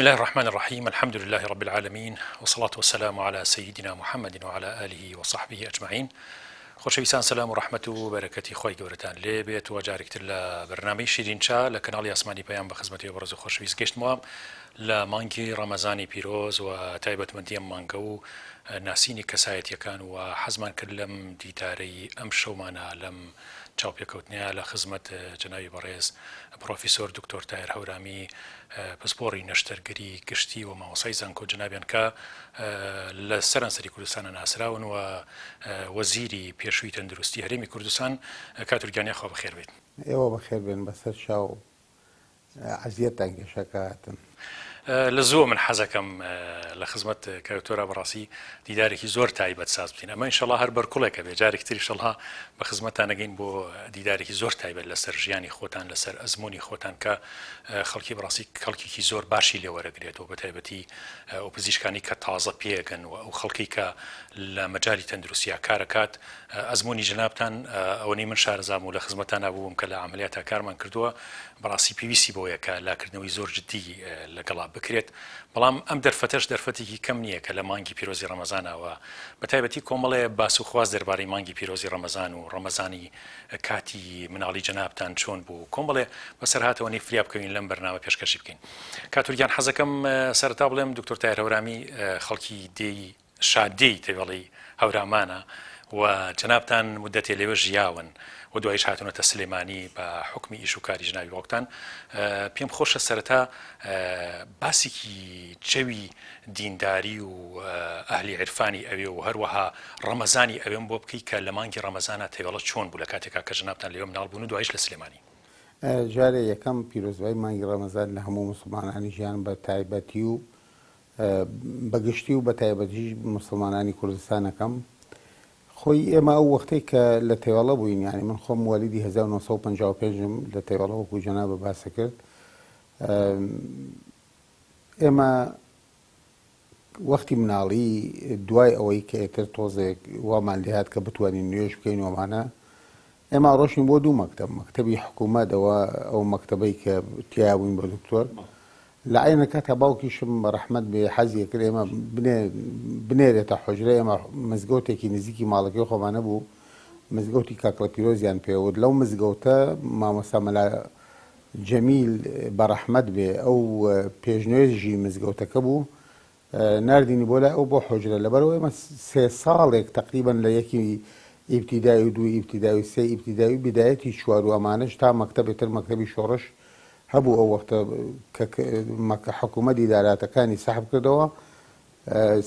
بسم الله الرحمن الرحيم الحمد لله رب العالمين والصلاة والسلام على سيدنا محمد وعلى آله وصحبه أجمعين. خۆشەویستان سلام و ڕەحمەت و بەرەکەتی خۆی گەورەتان لێ بێت و جارێکتر لە بەرنامەی شیرینچا لە کەناڵی ئاسمانی پەیام بە خزمەتی بەڕێز و خۆشەویست گەشتمەوە لە مانگی ڕەمەزانی پیرۆز و تایبەتمەندی ئەم مانگە و ناسینی کەسایەتیەکان و حەزمان کرد لەم دیدارەی ئەم شەومانە لەم چاوپێکەوتنیە لە خزمەت جەناوی بەڕێز پرۆفیسۆر دکتۆر تاهیر هەورامی پسپۆڕی نەشتەرگەری گشتی و مامۆسای زانکۆ جەنابیان کە لە سەرانسەری کوردستانە ناسراون و وەزیری پێشووی تەندروستی هەرێمی کوردستان. کاتورگیانیا خوا بەخێر بێت. ئێوە بەخێر بێن بەسەر شاو عەزیەتان گەشەکەهاتن. لە زۆر من حەزەکەم لە خزمەت کەوتۆرە بەڕاستی دیدارێکی زۆر تایبەت ساز بکەین. ئەمە ئینشەڵڵا هەر بەرکوڵێکە بێ جارێک تری ئینشەڵڵا بە خزمەتان نەگەین بۆ دیدارێکی زۆر تایبەت لەسەر ژیانی خۆتان لەسەر ئەزمموی خۆتان کە خەڵکی بەڕاستی خەڵکێکی زۆر باشی لێ وەرەگرێتەوە بە تایبەتی ئەو پزیشکانی کە تازە پێگەن و ئەو خەڵکی کە لە مەجای تەندروستیە کارەکات. ئەزمموی جەنابتان ئەوەی من شارەزام و لە خزمەتان نبووم کە لە عملیاتە کارمان کردووە بەڕاستی پێویستی بۆیە کە لاکردنەوەی زۆر جدی لەگەڵا بکرێت. بەڵام ئەم دەرفەتەش دەرفەتێکی کەم نییە کە لە مانگی پیرۆزی ڕەمەزانەوە بە تایبەتی کۆمەڵێ باس و خواست دەربارەی مانگی پیرۆزی ڕەمەزان و ڕەمەزانی کاتی مناڵی جەنابتان چۆن بوو کۆمەڵێ بەسەر هاتەوە فریا بکەوین لەم بەرنامە پێشکەشی بکەین. کاتورگیان حەزەکەم سەرەتا بڵێم دکتۆر تاهیر هەورامی خەڵکی دێی شادەی تێوەڵی هەورامانە و جەنابتان مدەتێ لێوە ژیاون و دوایش هاتونەتە سلێمانی بە حکمی ئیش و کاری ژناوی وەکتان. پێم خۆشە سەرەتا باسێکی جەوی دینداری و ئەهلی عرفانی ئەوێ و هەروەها ڕەمەزانی ئەوێم بۆ بکەی کە لە مانگی ڕەمەزانە تێوەڵە چۆن بوو لە کاتێکا کە ژنابتان لێوە مناڵ بوون و دوایش لە سلێمانی. جارێ یەکەم پیرۆزبای مانگی ڕەمەزان لە هەموو موسڵمانانی ژیان بە تایبەتی و بەگشتی و بە تایبەتی موسڵمانانی کوردستانەکەم. خۆی ئێمە ئەو وەختەی کە لە تێوەڵە بووین، یعنی من خۆم وەلیدی 1955 لە تێوەڵە وەکو جەنابە باسە کرد. ئێمە وەختی مناڵی دوای ئەوەی کە ئێتر تۆزێک وامان لێهات کە بتوانین نوێژ بکەین وەمانە، ئێمە ڕۆشین بۆ دوو مەکتەب، مەکتەبی حکوومەتەوە ئەو مەکتەبەی کە تیا بووین بە دکتۆر. لە عینە کاتە باوکیشم ڕەحمەت بێ حەزیە کرد ئێمە بنێرێتە حوجرە. ئێمە مزگەوتێکی نزیکی ماڵەکەی خۆمانە بوو، مزگەوتی کاکڵە پیرۆزیان پێوت. لەو مزگەوتە مامۆستا مەلا جەمیل بە ڕەحمەت بێ ئەو پێشنوێژی مزگەوتەکە بوو، ناردینی بۆ لای ئەو بۆ حوجرە. لەبەرەوە ئێمە 3 ساڵێک تقریبەن لە یەکی ئیبتیدایی و دوو ئیبتیدایی و سێ ئیبتیدایی و بیدایەتی 4 و ئەمانەش تا مەکتەبێتر مەکتەبی شۆڕش هەبوو. ئەو وەختە کە حکوومەتی داراتەکانی سەحب کردەوە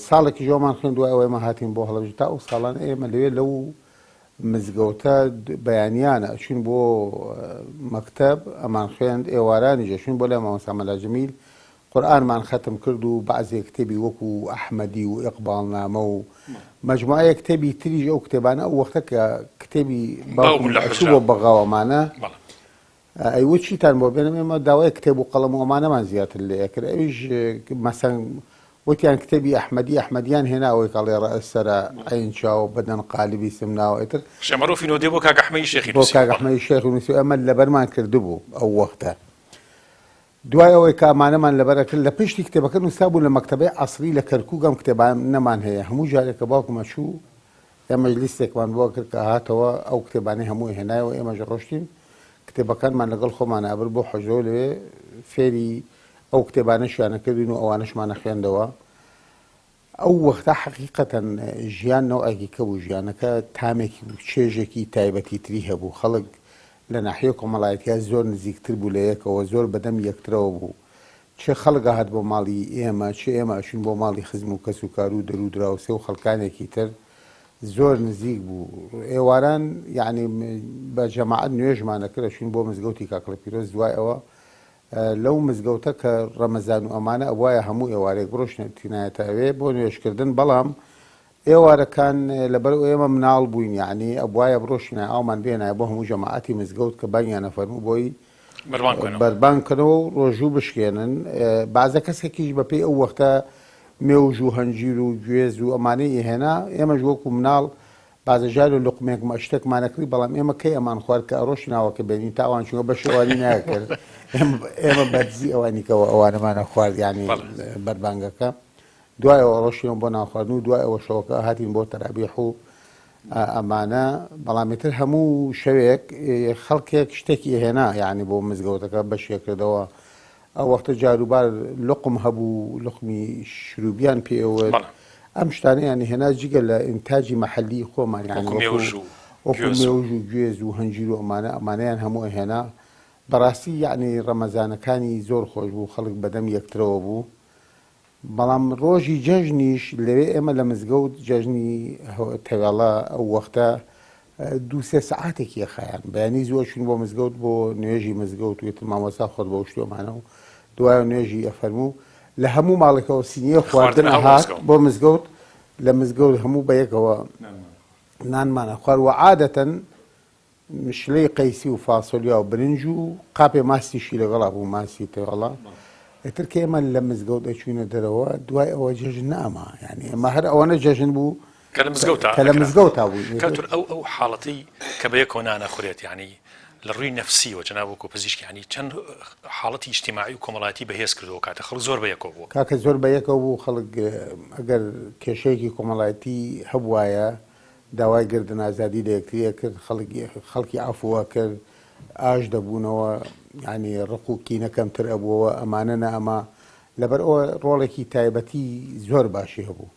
ساڵێکی ژۆمان خوێن دوای ئەوەی ئێمە هاتین بۆ هەڵەبژ. تا ئەو ساڵانە ئێمە لەوێ لەو مزگەوتە بەیانیانە ئەچوین بۆ مەکتەب ئەمان خوێند، ئێوارانی ژەچوین بۆ لای مامۆستا مەلا جەمیل قورئانمان ختم کرد و بەعزێ کتێبی وەکو ئەحمەدی و ئیقباڵنامە و مەجموعەیە کتێبی تریژ ئەو کتێبانە ئەو وەختە کە کتێبی باوکم بۆ بەغاوەمانە ئەیوە چیتان بۆ بێنم. ئێمە داوای کتێب و قەڵەم و ئەمانەمان زیاتر لێ کرد. ئەویش مەسەن وتیان کتێبی ئەحمەدیان هێناوەی کاڵێ ڕەئسەرە عین چاو بەدەن قالبی سم ناوەتر شەمەڕۆفی نۆدێ بۆ کاک ئەحمەدی شێخی بۆ کاک ئەحمەدی شێخ نووسی. ئەمە لەبەرمان کردبوو ئەو وەختە. دوای ئەوەی کە ئەمانەمان لەبەرە کرد لە پشتی کتێبەکە نووسا بوو لە مەکتەبەی عەسری لە کەرکووک ئەم کتێبان نەمان هەیە. هەموو جارێک کە باوکم ئەچوو ئێمە لیستێکمان بۆ کرد کە هاتەوە ئەو کتێبانەی هەمووی هێنایەوە. ئێمەش ڕۆشتین کتێبەکانمان لەگەڵ خۆمان ئابر بۆ حوجرە لەوێ فێری ئەو کتێبانەشیانە کردوین و ئەوانەشمانە خوێندەوە. ئەو وەختە حەقیقەتەن ژیان نەوەیەکی کە بوو، ژیانەکە تامێکی بوو، چێژێکی تایبەتی تری هەبوو. خەڵک لە ناحیە کۆمەڵایەتیە زۆر نزیکتر بوو لە یەکەوە، زۆر بەدەم یەکترەوە بوو. چه خەڵک هات بۆ ماڵی ئێمە، چه ئێمە ئەچوین بۆ ماڵی خزم و کەس و کار و دەرو دراوسێ و خەڵکانێکی تر زۆر نزیک بوو. ئێواران یعنی بە جەماعەت نوێژمانە کرد ئەچوین بۆ مزگەوتی کاکڵە پیرۆز. دوای ئەوە لەو مزگەوتە کە ڕەمەزان و ئەمانە ئەوایە هەموو ئێوارێک بڕۆشتینایەتە ئەوێ بۆ نوێژکردن. بەڵام ئێوارەکان لەبەر ئێمە مناڵ بووین، یعنی ئەوایە بڕۆشتینای ئاومان بێنایە بۆ هەموو جەماعەتی مزگەوت کە بانگیانە فەرموو بۆی بەربانکەنەوە و ڕۆژوو بشکێنن. بازە کەسێکیش بەپێی ئەو وەختە مێوژ و هەنجیر و گوێز و ئەمانەی هێنا، ئێمەش وەکو مناڵ بازە ژار و لقمێکمە شتێکمانەکری بەڵام ئێمە کەی ئەمان خوارد کە ئەڕۆژ ناوەکە بێنین تاوان چونکە بە شێوانی ناکرد ئێمە بەرزی ئەوانیکەوە ئەوانەمانە خوارد ینی بەربانگەکە دوایەوە ڕۆژیەوە بۆ ناخواردن و دوایەوە شەوەکە هاتین بۆ تەرابیح و ئەمانە بەڵامێتر هەموو شەوێک خەڵکێک شتێکی هێنا یعنی بۆ مزگەوتەکە بەشێکردەوە ئەو وەختە جاروبار لقم هەبوو لقمی شروبیان پێوە ئەم شتانەیانی هێنا جگە لە ئینتاجی مەحەلی خۆمان وەکو مێوژ و گوێز و هەنجیر و ئەمانەیان هەموو هێنا بەڕاستی یعنی ڕەمەزانەکانی زۆر خۆش بوو خەڵک بەدەم یەکترەوە بوو بەڵام ڕۆژی جەژنیش لەوێ ئێمە لە مزگەوت جەژنی تەواڵە ئەو وەختە 2-3 سەعاتێکی خایان بەیانی زۆر چون بۆ مزگەوت بۆ نوێژی مزگەوت وێت مامۆستا خۆت بە شتۆمانە و دوایە نوێژی ئەفەرموو لە هەموو ماڵێکەوە سینیە خواردن هات بۆ مزگەوت لە مزگەوت هەموو بەیەکەوە نانمانە خوارد و عادەتەن مشلەی قەیسی و فاسۆلیا و برنج و قاپێ ماستیشی لەگەڵا بوو ماسی تێوەڵا ئێتر کە ئێمە لە مزگەوت دەچوینە دەرەوە دوای ئەوە جەژن ناما یعنی ئێمە هەر ئەوەنە جەژن بوو کە لە مزگەوتا بوو کاتور ئەو حاڵەتی کە بەیەکەوە نانەخورێت یعنی لە ڕووی نەفسیەوە جەنابوو پزیشکی ینی چەند حاڵەتی ئیجتیماعی و کۆمەڵایەتی بەهێز کردەوە کاتە خەڵک زۆر بەیەکەوە بوو کاکە زۆر بەیەکەوە بوو خەڵک ئەگەر کێشەیەکی کۆمەڵایەتی هەبوایە داوای گردن ئازادی لە یەکتریە کرد خەڵکی ئافووە کرد ئاش دەبوونەوە ینی ڕق و کینەکەمتر ئەبووەوە ئەمانە نە ئەمە لەبەر ئەوە ڕۆڵێکی تایبەتی زۆر باشی هەبوو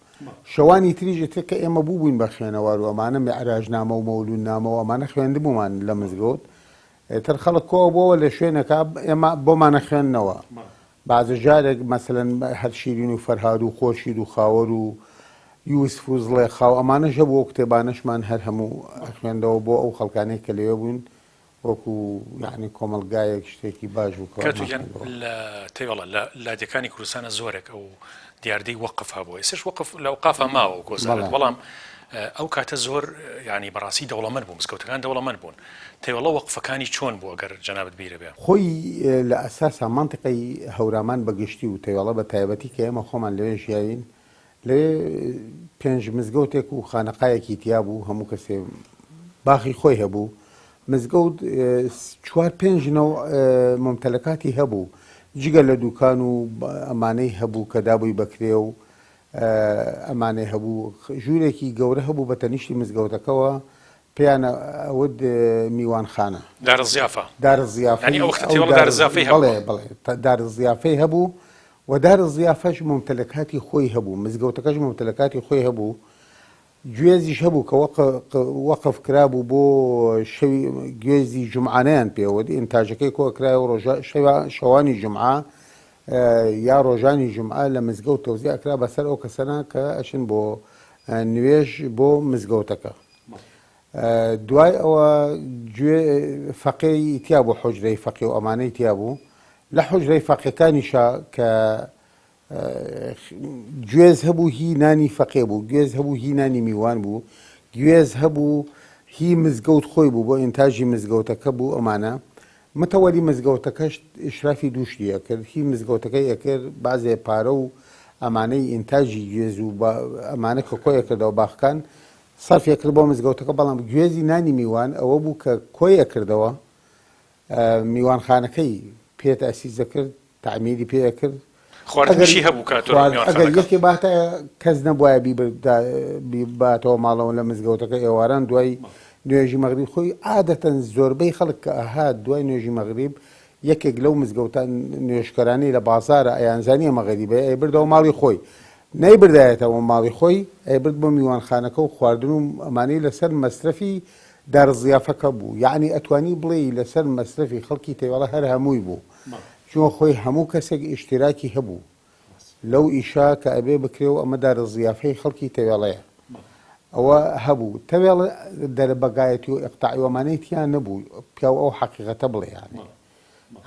شەوانی تریژێتێک کە ئێمە بوو بووین بە خوێنەوار و ئەمانە مێعراجنامە و مەولودنامە و ئەمانە خوێندبوومان لە مزگەوت تر خەڵک کۆ بۆەوە لە شوێنەکە ئێمە بۆمانە خوێندنەوە بازە جارێک مەسەلەن هەر شیرین و فەرهاد و خۆشید و خاوەر و یوسف و زڵێخا و ئەمانەژە بۆ کتێبانەشمان هەر هەموو خوێندەوە بۆ ئەو خەڵکانەی کە لێوە بوون وەکو یعنی کۆمەلگایەک شتێکی باش بوو لە تێوەڵە لە لادەکانی کوردستانە زۆرێک ئەو دیاردەی وەقف هەبووە سش وەقف لە ئەوقافە ماوە گۆزارێت بەڵام ئەو کاتە زۆر ینی بەڕاستی دەوڵەمەند بوو مزگەوتەکان دەوڵەمەند بوون تێوەڵە وەقفەکانی چۆن بوو ئەگەر جەنابەت بیرە بێ خۆی لە ئەساسا منتیقەی هەورامان بەگشتی و تێوەڵە بە تایبەتی کە ئێمە خۆمان لەوێ ژیاین لەوێ 5 مزگەوتێک و خانەقایەکی تیا بوو هەموو کەسێ باخی خۆی هەبوو مزگەوت 4-5 ممتلەکاتی هەبوو جگە لە دوکان و ئەمانەی هەبوو کە دابووی بەکرێ و ئەمانەی هەبوو ژوورێکی گەورە هەبوو بە تەنیشتی مزگەوتەکەەوە پێیان ئەوت میوانخانە دارزیافەی هەبوو و دارزیافەش ممتلەکاتی خۆی هەبوو مزگەوتەکەش ممتلەکاتی خۆی هەبوو گوێزیش هەبوو کە وەقف کرابوو بۆ گوێزی جمعانیان پێوەدی ئینتاژەکەی کۆکرایەوە شەوانی جمعە یا ڕۆژانی جمعە لە مزگەوت تەوزیع ئەکرا بەسەر ئەو کەسانە کە ئەچن بۆ نوێژ بۆ مزگەوتەکە دوای ئەوە فەقەی تیا بوو حوجرەی فەقی و ئەمانەی تیا بوو لە حوجرەی فەقیەکانیشە کە گوێز هەبوو هی نانی فەقێ بوو گوێز هەبوو هی نانی میوان بوو گوێز هەبوو هی مزگەوت خۆی بوو بۆ ئینتاژی مزگەوتەکە بوو ئەمانە متەوەلی مزگەوتەکەش ئشرافی دووشتیە کرد هی مزگەوتەکەی ئەکرد بازێ پارە و ئەمانەی ئینتاژی گوێز و ئەمانە کە کۆیە کردەوە باخەکان سەرفێ کرد بۆ مزگەوتەکە بەڵام گوێزی نانی میوان ئەوە بوو کە کۆیە کردەوە میوانخانەکەی پێت ئەسیزە کرد تعمیری پێ کرد خواردنشی هەبوو ئەگەر یەکێ باتە کەس نەبووایە باتەوە ماڵەوە لە مزگەوتەکە ئێواران دوای نوێژی مەغریب خۆی عادەتەن زۆربەی خەڵک کە ئەهات دوای نوێژی مەغریب یەکێک لەو مزگەوتان نوێژکەرانی لە بازارە ئەیانزانیە مەغریبە ئەیبردەوە ماڵی خۆی نەیبردایەتەوە ماڵی خۆی ئەیبرد بۆ میوانخانەکە و خواردن و ئەمانەی لەسەر مەسرەفی دارزیافەکە بوو یعنی ئەتوانی بڵێ لەسەر مەسرەفی خەڵکی تێوەڵە هەر هەمووی بوو چون خۆی هەموو کەسێک ئیشتراکی هەبوو لەو ئیشا کە ئەبێ بکرێ و ئەمە دارزیافەی خەڵکی تێوێڵەیە ئەوە هەبوو تەوێڵ دەربەگایەتی و ئەقتاعیوەمانەی تیان نەبوو پیا ئەو حەقیقەتە بڵێ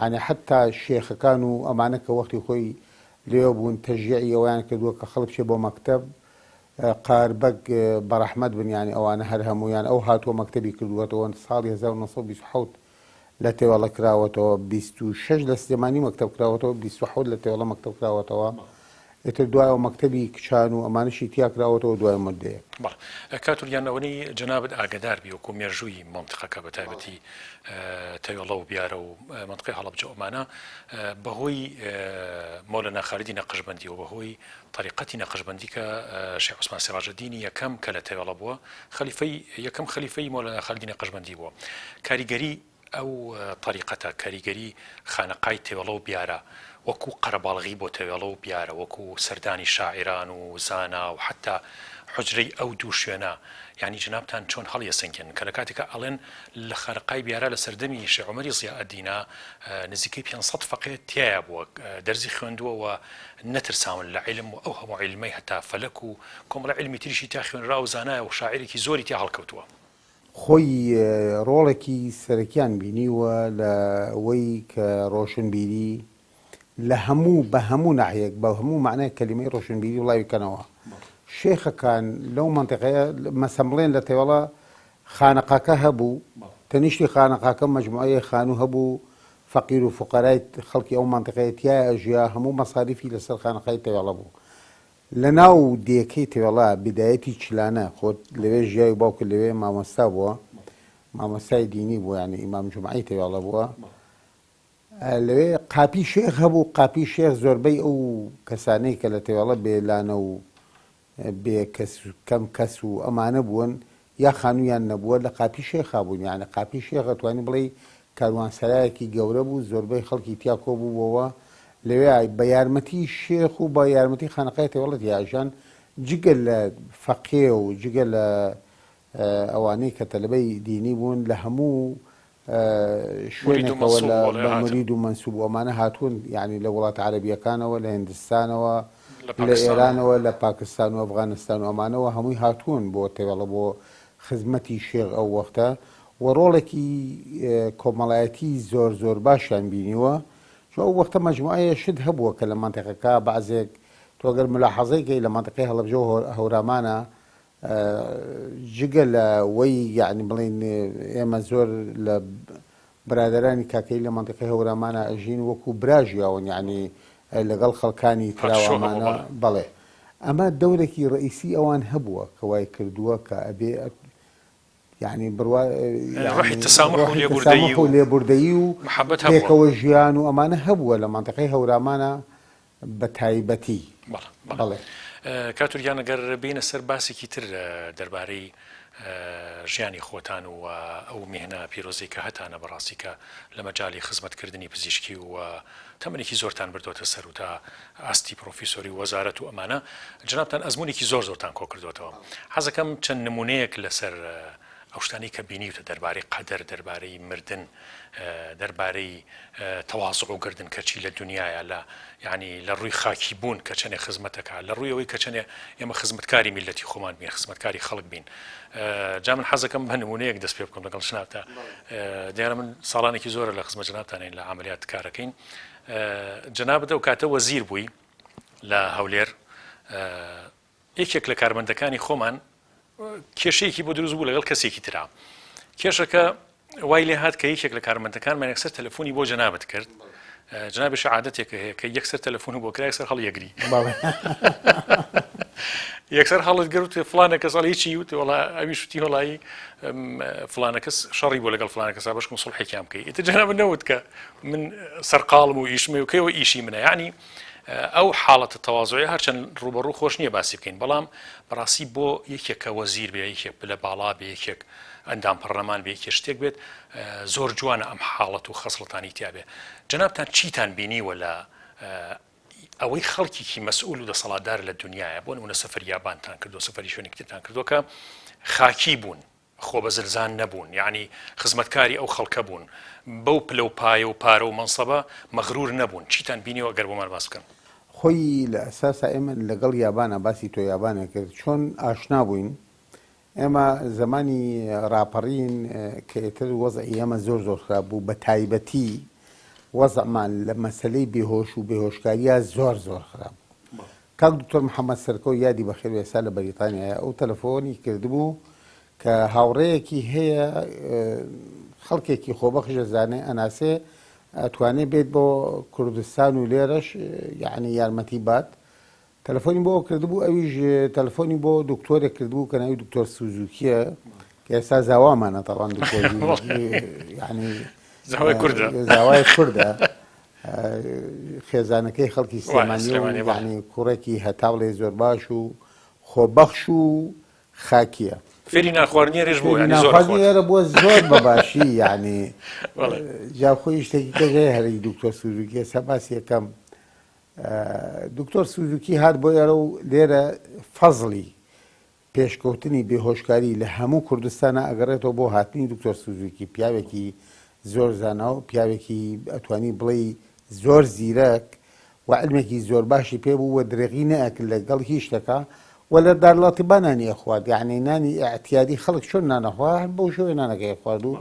یعنی حتا شێخەکان و ئەمانە کە وەختی خۆی لێوە بوون تەژیعی ئەویان کردووە کە خەڵک چێ بۆ مەکتەب قاربەگ بەڕەحمەت بن یانی ئەوانە هەر هەمویان ئەو هاتووە مەکتەبی کردووەتەوە ساڵی 1927 لە تێوەڵە کراوەتەوە 26 لە سلێمانی مەکتەب کراوەتەوە 27 لە تێوەڵە مەکتەب کراوەتەوە ئێتر دوایەوە مەکتەبی کچان و ئەمانشی تیاکراوەتەوە دوای مدەیە. بەڵێ کاتوریانەوەی جەنابەت ئاگدار بی وەکو مێژووی مۆنتقەکە بە تایبەتی تەیۆڵە و بیارە و منطقەی هەڵەبجە ئۆمانە بەهۆی مۆلەنا خالیدی نەقشبەندی و بەهۆی طریقەتی نەقشبەندی کە شێخ عوسمان سیراجەدینی یەکەم کە لە تەیۆڵە بووە یەکەم خەلیفەی مۆلەنا خالیدی نەقشبەندی بووە کاریگەری ئەو طریقەتە کاریگەری خانەقای تەیۆڵە و بیارە وەکو قەرەباڵغی بۆ تەوێڵە و بیارە وەکو سەردانی شاعران و زانا و حتا حجرەی ئەو دوو شوێنە یعنی جنابتان چۆن هەڵیە سنگن کە لە کاتێکە ئەڵێن لە خەرقای بیارە لە سەردەمی شێخ عومەری زیائەدینە نزیکەی 500 فەقێ تایە بووە دەرزی خوێندووە و نەترساون لە عیلم و ئەو هەموو عیلمەی هەتا فەلەک و کۆمەڵە عیلمی تریشی تا خوێنرا و زانایە و شاعرێکی زۆری تیا هەڵکەوتووە. خۆی ڕۆڵێکی سەرەکیان بینیوە لە ئەوەی کە ڕۆشنبیری لە هەموو بە هەموو ناحەیەک بە هەموو معنای کەلیمەی ڕۆشنبیری وڵاویکەنەوە شێخەکان لەو منطقەیە مەسەمڵێن لە تێوەڵە خانەقاکە هەبوو تەنیشتی خانەقاکە مەجموعەیە خانوو هەبوو فەقیر و فوقەرای خەڵکی ئەو منطقەیە تایە ئەژیا هەموو مەساریفی لەسەر خانەقای تێوەڵە بوو لە ناو دێکەی تێوەڵە بدایەتی چلانە خۆت لەوێ ژیای باوکە لەوێ مامۆستا بووە مامۆستای دینی بووە یعنی ئیمام جومعەی تێوەڵە بووە لەوێ قاپی شێخ هەبوو قاپی شێخ زۆربەی ئەو کەسانەی کە لە تێوەڵە بێلانە و بێ کەم کەس و ئەمانە بوون یا خانوویان نەبووە لە قاپی شێخا بوون یانە قاپی شێخ ئەتوانی بڵێ کاروانسەرایەکی گەورە بوو زۆربەی خەڵکی تیا کۆبووەوە لەوێ بە یارمەتی شێخ و بە یارمەتی خانەقای تێوەڵەت یاژان جگە لە فەقێ و جگە لە ئەوانەی کە تەلەبەی دینی بوون لە هەموو شوێنێکەوە لە مرید و مەنسوب ئەمانە هاتوون یعنی لە وڵات عەرەبیەکانەوە لە هیندستانەوە لە ئێرانەوە لە پاکستان و ئەفغانستان و ئەمانەوە هەمووی هاتوون بۆ تێوەڵە بۆ خزمەتی شێخ ئەو وەختە و ڕۆڵێکی کۆمەڵایەتی زۆر زۆر باشیان بینیوە چۆ ئەو وەختە مەجموعەیە شت هەبووە کە لە مانتەقەکە بەعزێک تۆگەر ملاحەزەیەکەی لە مانتەقەی هەڵەبجە و هەورامانە جگە لە وەی یعنی بڵێن ئێمە زۆر لە برادەرانی کاکەی لە مانتەقەی هەورامانە ئەژین وەکو براژیاون یعنی لەگەڵ خەڵکانی تراوەمانە بەڵێ ئەمە دەورێکی ڕئیسی ئەوان هەبووە کە وای کردووە کە ئەبێ یعنی تەسامح و لێبوردەیی و پێکەوە ژیان و ئەمانە هەبووە لە مانتەقەی هەورامانە بە تایبەتی بەڵێ کاتوریان ئەگەر بینە سەر باسێکی تر دەربارەی ژیانی خۆتان و ئەو مێنە پیرۆزەی کە هەتانە بەڕاستی کە لە مەجای خزمەتکردنی پزیشکی و تەمەێکی زۆرتان بردوتە سەر و تا ئاستی پرۆفیسۆری وەزارەت و ئەمانە جنابتان ئەزمونێکی زۆرتان کۆ کردوتەوە حەزەکەم چەند نمونەیەک لەسەر ئەو شتانی کە بینیوتە دەربارەی قەدەر دەربارەی مردن دەربارەی تەواضع و گردن کەچی لە دنیاە لە یعنی لە ڕووی خاکی بوون کە چەنێ خزمەتەکە لە ڕوویەوەی کە چەنێ ئێمە خزمەتکاری میلەتی خۆمان بین خزمەتکاری خەڵک بین جا من حەزەکەم بە نمونەیەک دەست پێ بکەم لەگەڵ جنابتە دیارە من ساڵانێکی زۆرە لە خزمەت جنابتانین لە عملیات کارەکەین جنابەتە و کاتە وەزیر بووی لە هەولێر یەکێک لە کارمەندەکانی خۆمان کێشەیەکی بۆ دروست بوو لەگەڵ کەسێکی ترا کێشەکە وای لێ هات کە یەکێک لە کارمەندەکانمان یەکسەر تەلەفۆنی بۆ جەنابەت کرد جنابش عادەتێکە هەیە کە یەکسەر تەلەفۆن بۆ کرا یەکسەر هەڵیەگری یەکسەر هەڵت گرت فلانە کەس هیچی وت وڵا ئەویش وتی وڵایی فلانە کەس شەڕی بۆ لەگەڵ فلانە کەسا بەشکم سڵحێکیان بکەی ئیتر جەنابە نەوت کە من سەرقاڵم و ئیشمە و کەیەوە ئیشی منە یعنی ئەو حاڵەتە تەواضعی هەرچەند ڕوبەڕوو خۆش نییە باسی بکەین بەڵام بەڕاستی بۆ یەکێکە وەزیر بێ یەکێک لە باڵا بێ یەکێک ئەندام پەرلەمان بێ یەکێ شتێک بێت زۆر جوانە ئەم حاڵەت و خەسڵەتانی تیا بێ جەنابتان چیتان بینیوە لە ئەوەی خەڵکیی مەسئول و دەسەڵاتدار لە دنیاە بۆ نمونە سەفەر یابانتان کردو سەفەری شوێنی کتتان کردووە کە خاکی بوون خۆ بە زلزان نەبوون یعنی خزمەتکاری ئەو خەڵکە بوون بەو پلە و پایە و پارە و مەنسەبە مەغرور نەبوون چیتان بینیوە گەر بۆمان باس بکەن خۆی لە ئەساسا ئێمە لەگەڵ یابانە باسی تۆ یابانە کرد چۆن ئاشنا بووین ئێمە زمانی ڕاپەڕین کە ئێتر وەزعی ئێمە زۆر زۆر خراپ بوو بە تایبەتی وەزعمان لە مەسەلەی بێهۆش و بێهۆشکاریە زۆر زۆر خراپ کاک دکتۆر محەممەد سەرکۆ یادی بەخێر ئێستا لە بەریتانیایە ئەو تەلەفۆنی کردبوو کە هاوڕەیەکی هەیە خەڵکێکی خۆبەخشە زانێ ئەناسێ ئەتوانێت بێت بۆ کوردستان و لێرەش یعنی یارمەتی بات تەلەفۆنی بۆ کردبوو ئەویش تەلەفۆنی بۆ دکتۆرێک کردبوو کە ناوی دکتۆر سوزوکیە کە ئێستا زاوامانە تاوان دکتۆر یعنی زاوای کوردە زاوای کوردە خێزانەکەی خەڵکی سلێمانی و یعنی کوڕێکی هەتاوڵێ زۆر باش و خۆبەخش و خاکیە فێری ناخواردنیێش بوو ناخواردنیێرە بۆ زۆر بەباشی یعنی جاخۆی شتێکی کەژێ هەرەی دکتۆر سوزوکی ئێستا باسی یەکەم دکتۆر سوزوکی هات بۆ ئێرە و لێرە فەزڵی پێشکەوتنی بێهۆشکاری لە هەموو کوردستانە ئەگەڕێتەوە بۆ هاتنی دکتۆر سوزوکی پیاوێکی زۆر زانا و پیاوێکی ئەتوانی بڵێ زۆر زیرەک و علمێکی زۆر باشی پێ بوو وە درێغی نەئەکرد لەگەڵ هیچ شتێکە و لە دارڵاتیبا نانی ئەخوارد یعنی نانی ئەعتیادی خەڵک چۆن نانەخوارد بەو شێوەیە نانەکەی خوارد و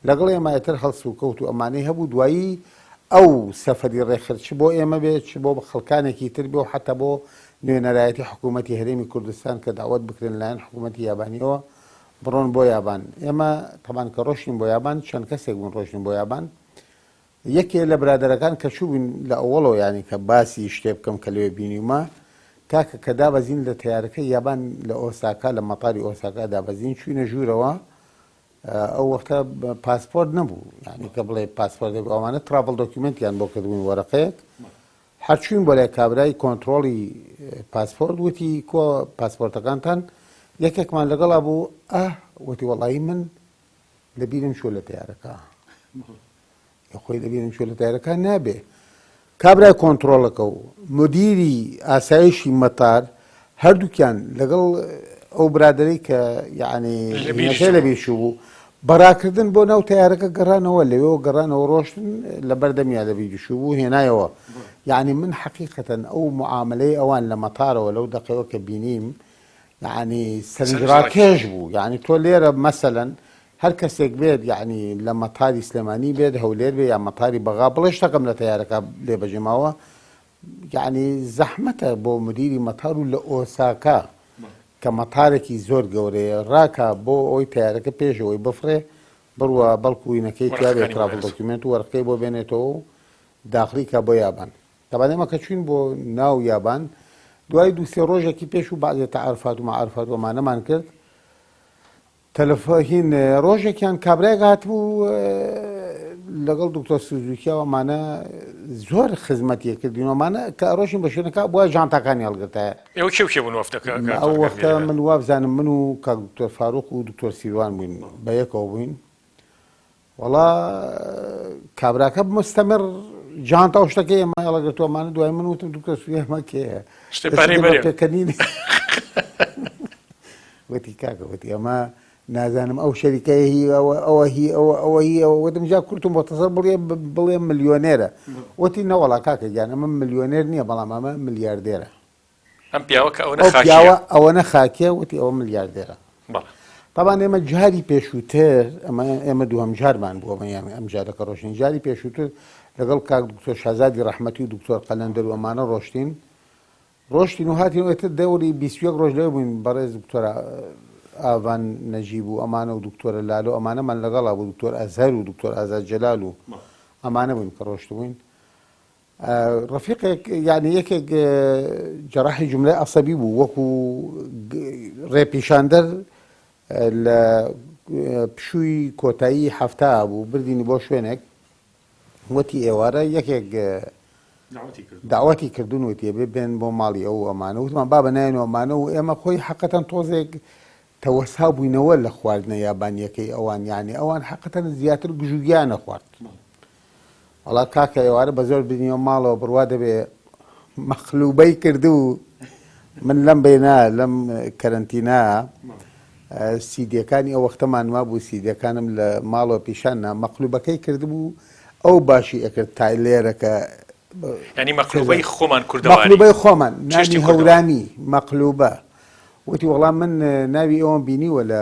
لەگەڵ ئێمایەتر هەڵس و کەوت و ئەمانەی هەبوو دوایی ئەو سەفەری ڕێکخست چ بۆ ئێمە بێت چ بۆ خەڵکانێکی تر بێ و حتا بۆ نوێنەرایەتی حکوومەتی هەرێمی کوردستان کە داوت بکرێن لایەن حکوومەتی یابانیەوە بڕۆن بۆ یابان ئێمە تەمان کە ڕۆشتین بۆ یابان چەند کەسێک بوون ڕۆشتین بۆ یابان یەکێ لە برادەرەکان کە چووبوون لە ئەوڵەوە ینی کە باسی شتێ بکەم کە لەوێ بینیمە کاکە کە دابەزین لە تیارەکەی یابان لە ئۆساکا لە مەتاری ئۆساکا دابەزین چوینە ژوورەوە ئەو وەختە پاسپۆرت نەبوو یعنی کە بڵێ پاسپۆرت ئەوانە تراڤڵ دۆکیومنتیان بۆ کردبوون وەرەقەیەک هەرچوین بۆ لای کابرای کۆنتترۆڵی پاسپۆرت وتی کۆ پاسپۆرتەکانتان یەکێکمان لەگەڵا بوو وتی وەڵایی من لەبیرم چۆ لە تیارەکە خۆی لەبیرم چۆ لە تیارەکە نابێ کابرای کۆنتترۆڵەکە و مدیری ئاسایشی مەتار هەردووکیان لەگەڵ ئەو برادری کە یعنی لە بێشوو بوو بەراکردن بۆ ناو تیارەکە گەڕانەوە لەوێەوە گەڕانەوە ڕۆشتن لە بەردەمیا لە بیرشوو بوو هێنایەوە یعنی من حقیقەتەن ئەو معاملەی ئەوان لە مەتارەوە لەو دەقەوە کە بینیم یعنی سەرنجڕاکێش بوو یعنی تۆ لێرە مەسەلەن هەر کەسێک بێت یعنی لە مەتاری سلێمانی بێت هەولێر بێ یا مەتاری بەغا بڵێ شتەکەم لە تیارەکە لێ بەجێماوە یعنی زەحمەتە بۆ مدیری مەتار و لە ئۆساکا کە مەتارێکی زۆر گەورەیە ڕاکە بۆ ئەوی تیارەکە پێشەوەی بفرێ بڕوە بەڵکوینەکەی تیاابێت تراڤڵ دۆکیومنت و وەرەقەی بۆ بێنێتەوە و داخلیکە بۆ یابان تەبان ئێمە کە چوین بۆ ناو یابان دوای دووسێ ڕۆژێکی پێش و بەعزێ تەعارفات و مەعارفات وەمانەمان کرد تەلەفۆن ڕۆژێکیان کابرایەک هاتبوو لەگەڵ دکتۆر سوزوکیەوەمانە زۆر خزمەتیە کردینەوەمانە کە ڕۆژین بە شوێنەکە بۆ ژانتاکانی هەڵگرتایە ئێوە کێ بوون وەفتەکە ئەو وەختە من وابزانم من و کاک دکتۆر فاروق و دکتۆر سیروان بووین بە یەکەوە بووین وەڵا کابراکە مستەمر جانتا و شتەکەی ئێمە هەڵەگرتووەمانە دوای من وتم دکتۆر سوری ئەمە کێیە پێکەنین وتی کاکە وتی ئەمە نازانم ئەو شەریکەیە هی ئەوە هی ئەوە هی ئەوە وتم جا کورتم بۆ تەسەر بڵێ ملیۆنێرە وتی نەوەڵا کاکە گیان ئەمە ملیۆنێر نییە بەڵام ئەمە ملیاردێرە ئەم پیاوە ئەوەنە خاکیە وتی ئەوە ملیاردێرە طبعا ئێمە جاری پێشووتر ئێمە دووهەم جارمان بووە ئەم جارەکە ڕۆشتین جاری پێشووتر لەگەڵ کاک دکتۆر شازادی ڕەحمەتی و دکتۆر قەلەندەر و ئەمانە ڕۆشتین و هاتینەوەتر دەوری 21 ڕۆژ لێ بووین بەڕێز دکتۆرە ئاڤان نەجیب و ئەمانە و دکتۆرە لالۆ ئەمانەمان لەگەڵا بوو دکتۆر ئەزهەر و دکتۆر ئازاد جەلال و ئەمانە بووین کە ڕۆشت بووین ڕەفیقێک یعنی یەکێک جەراحی جوملەی عەسەبی بوو وەکو ڕێپیشاندەر لە پشووی کۆتایی هەفتا بوو بردینی بۆ شوێنێک وەتی ئێوارە یەکێک داواتی کردوون وتیە بێن بۆ ماڵی ئەو ئەمانە وتمان بابە نایەنەوە ئەمانە و ئێمە خۆی حەقەتەن تۆزێک تەوەسا بووینەوە لە خواردنە یابانیەکەی ئەوان یعنی ئەوان حەقەتەن زیاتر گژوگیان نەخوارد وەڵا کاکە ئێوارە بە زۆر بینیەوە ماڵەوە بڕوا دەبێ مەخلوبەی کردو من لەم بێنا لەم کەرەنتینا سیدیەکانی ئەو وەختەمان وا بوو سیدیەکانم لە ماڵەوە پیشاننا مەخلوبەکەی کردبوو ئەو باشی ئەکرد تای لێرەکە ینی مەخلوبەی خۆمان کوردەواری مەخلوبەی خۆمان نانی هەورامی مەخلوبە وتی وەڵام من ناوی ئەوم بینیوە لە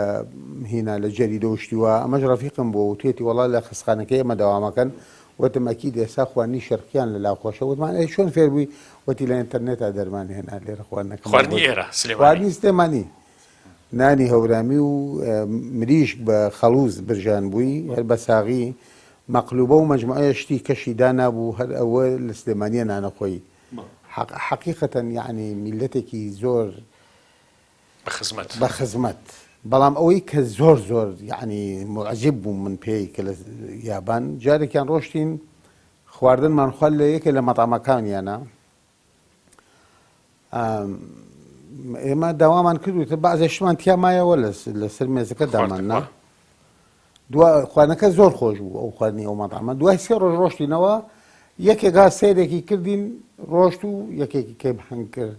هینا لە جەریدە وشتیوە ئەمەش ڕەفیقم بۆ وتێتی وەڵا لە خستخانەکەی ئێمە دەوامەکەن وتم ئەکید ئێستا خواردنی شەرقیان لە لاوخۆشە وتمان ئەی چۆن فێر بووی وتی لە ئینتەرنێتا دەرمان هێنا لێرە خواردنەکە خواردنی سلێمانی نانی هەورامی و مریشک بە خەڵوز برژان بووی هەر بە ساغی مەقلوبە و مەجموعە شتی کەشی دانابوو هەر ئەوە لە سلێمانیە نانەخۆی حقيقة يعني ملتێکی زۆر بە خزمەت بەڵام ئەوەی کە زۆر یعنی معجب بوو من پێی کە لە یابان جارێکیان ڕۆشتین خواردنمان خوارد لە یەکێک لە مەتامەکانیانە ئێمە داوامان کردوتە بەعزێشمان تیا مایەوە لەسەر مێزەکە داماننا خواردنەکە زۆر خۆش بوو ئەو خواردنی ئەو مەتامە دوای سێ ڕۆژ ڕۆشتینەوە یەکێکا سیرێکی کردین ڕۆشت و یەکێکی کەی بەهنگ کرد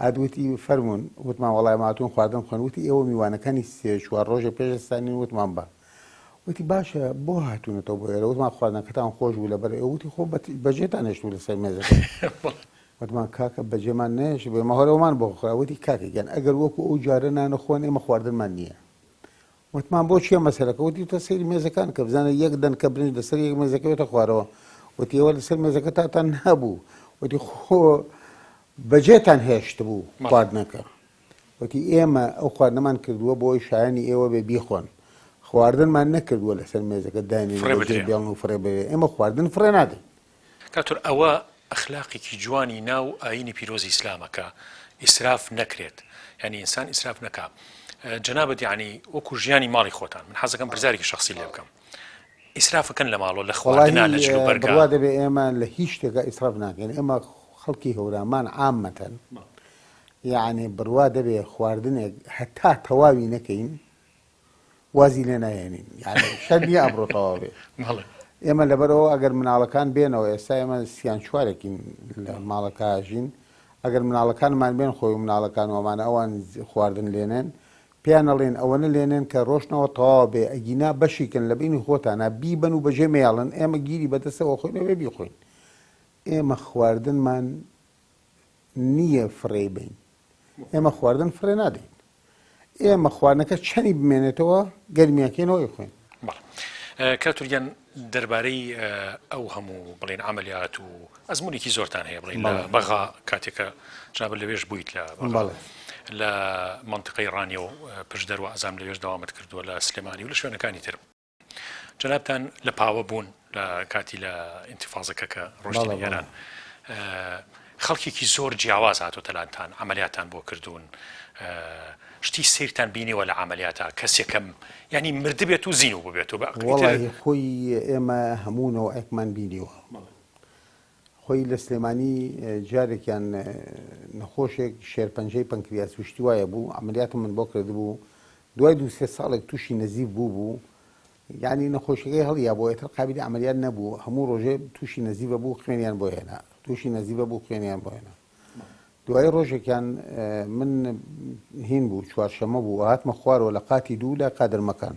هاتووتی فەرمونون وتمان وەڵای ماتون خواردن خوێنوتی ئێوە میوانەکانی سێ چوار ڕۆژە پێشستانی وتمان بە وتی باشە بۆ هاتوونەتەوە بۆ ئێرە وتمان خواردنەکەتان خۆش بوو لەبەر ئەوتی خۆ بەجێتان هێشتوو لەسەر مێزەکە وتمان کاکە بەجێمان نێش بێ مەهۆرەوەمان بۆ خۆراوتی کاکەگەن ئەگەر وەکو ئەو جارە نانەخۆن ئێمە خواردنمان نییە وتمان بۆ چیە مەسەلەکە وتی تە سەیری مێزەکان کە بزانە یەک دەن کە برنج لەسەر یەک مێزەکەوێتە خوارەوە وتی ئێوە لەسەر مێزەکە تاتان نەبوو وتی خۆ بەجێتان هێشت بوو خواردنەکە وتی ئێمە ئەو خواردنەمان کردووە بۆی شایانی ئێوە بێ بیخۆن خواردنمان نەکردووە لەسەر مێزەکە دانیان و فڕێ بێ ئێمە خواردن فرێ نادەین کاتور ئەوە ئەخلاقێکی جوانی ناو ئاینی پیرۆزی ئیسلامەکە ئیسراف نەکرێت یعنی ئینسان ئیسراف نەکا جەنابەت یعنی وەکو ژیانی ماڵی خۆتان من حەزەکەم پرسیارێکی شەخسی لێ بکەم ئیسرافەکەن لە ماڵۆ لە خواردنا لە جلو بەرگا بڕوا دەبێ ئێمە لە هیچ شتێکە ئیسراف ناکەین ئێمە خەڵکی هەورامان عامەتەن یعنی بڕوا دەبێ خواردنێک هەتا تەواوی نەکەین وازی لێ نایێنین یعنی شەرنی ئەبڕۆ تەواو بێ ئێمە لەبەرەوە ئەگەر مناڵەکان بێنەوە ئێستا ئێمە سیان چوارێکین لە ماڵەکە ژین ئەگەر مناڵەکانمان بێن خۆی مناڵەکان وەمانە ئەوان خواردن لێنێن پێیان ئەڵێن ئەوەنە لێنێن کە ڕۆشنەوە تەواو بێ ئەگینا بەشیکن لە بینی خۆتانە بیبەن و بەجێ مێڵن ئێمە گیری بەدەستەوە خۆینەوێ بیخۆین ئێمە خواردنمان نییە فڕێ بین ئێمە خواردن فرێ نادەین ئێمە خواردنەکە چەنی بمێنێتەوە گەرمیاکەینەوەی خۆین کاتوریان دەربارەی ئەو هەموو بڵێن عملیات و ئەزمونێکی زۆرتان هەیە بڵێن لە بەغا کاتێکە جناب لەوێش بوویت لە منطقەی ڕانیە و پشدەر و ئەزام لەوێش داوامت کردووە لە سلێمانی و لە شوێنەکانی تر جەنابتان لە پاوە بوون لە کاتی لە ئینتیفاازەکە کە ڕۆژتی ئێران خەڵکێکی زۆر جیاواز هاتۆتەلانتان عملیاتان بۆ کردوون شتی سیرتان بینیوە لە عملیاتە کەسێکم ینی مردبێت و زین و ببێت و وڵی خۆی ئێمە هەموونەوە ئەکمان بینیوە خۆی لە سلێمانی جارێکیان نەخۆشێک شێرپەنجەی پەنکریاس وشتی وایە بوو عملیاتم من بۆ کردبوو دوای دو سێ ساڵێک تووشی نەزیف بوو یعنی نەخۆشیەکەی هەڵیا بۆ ئێتر قابلی عملیات نەبوو هەموو ڕۆژێ تووشی نەزیفە بوو خوێنیان بۆ هێنا تووشی نەزیفە بوو خوێنیان بۆ هێنا دوای ڕۆژێکیان من هین بوو چوارشەمە بوو هاتمە خوارەوە لە قاتی دوو لە قادرمەکان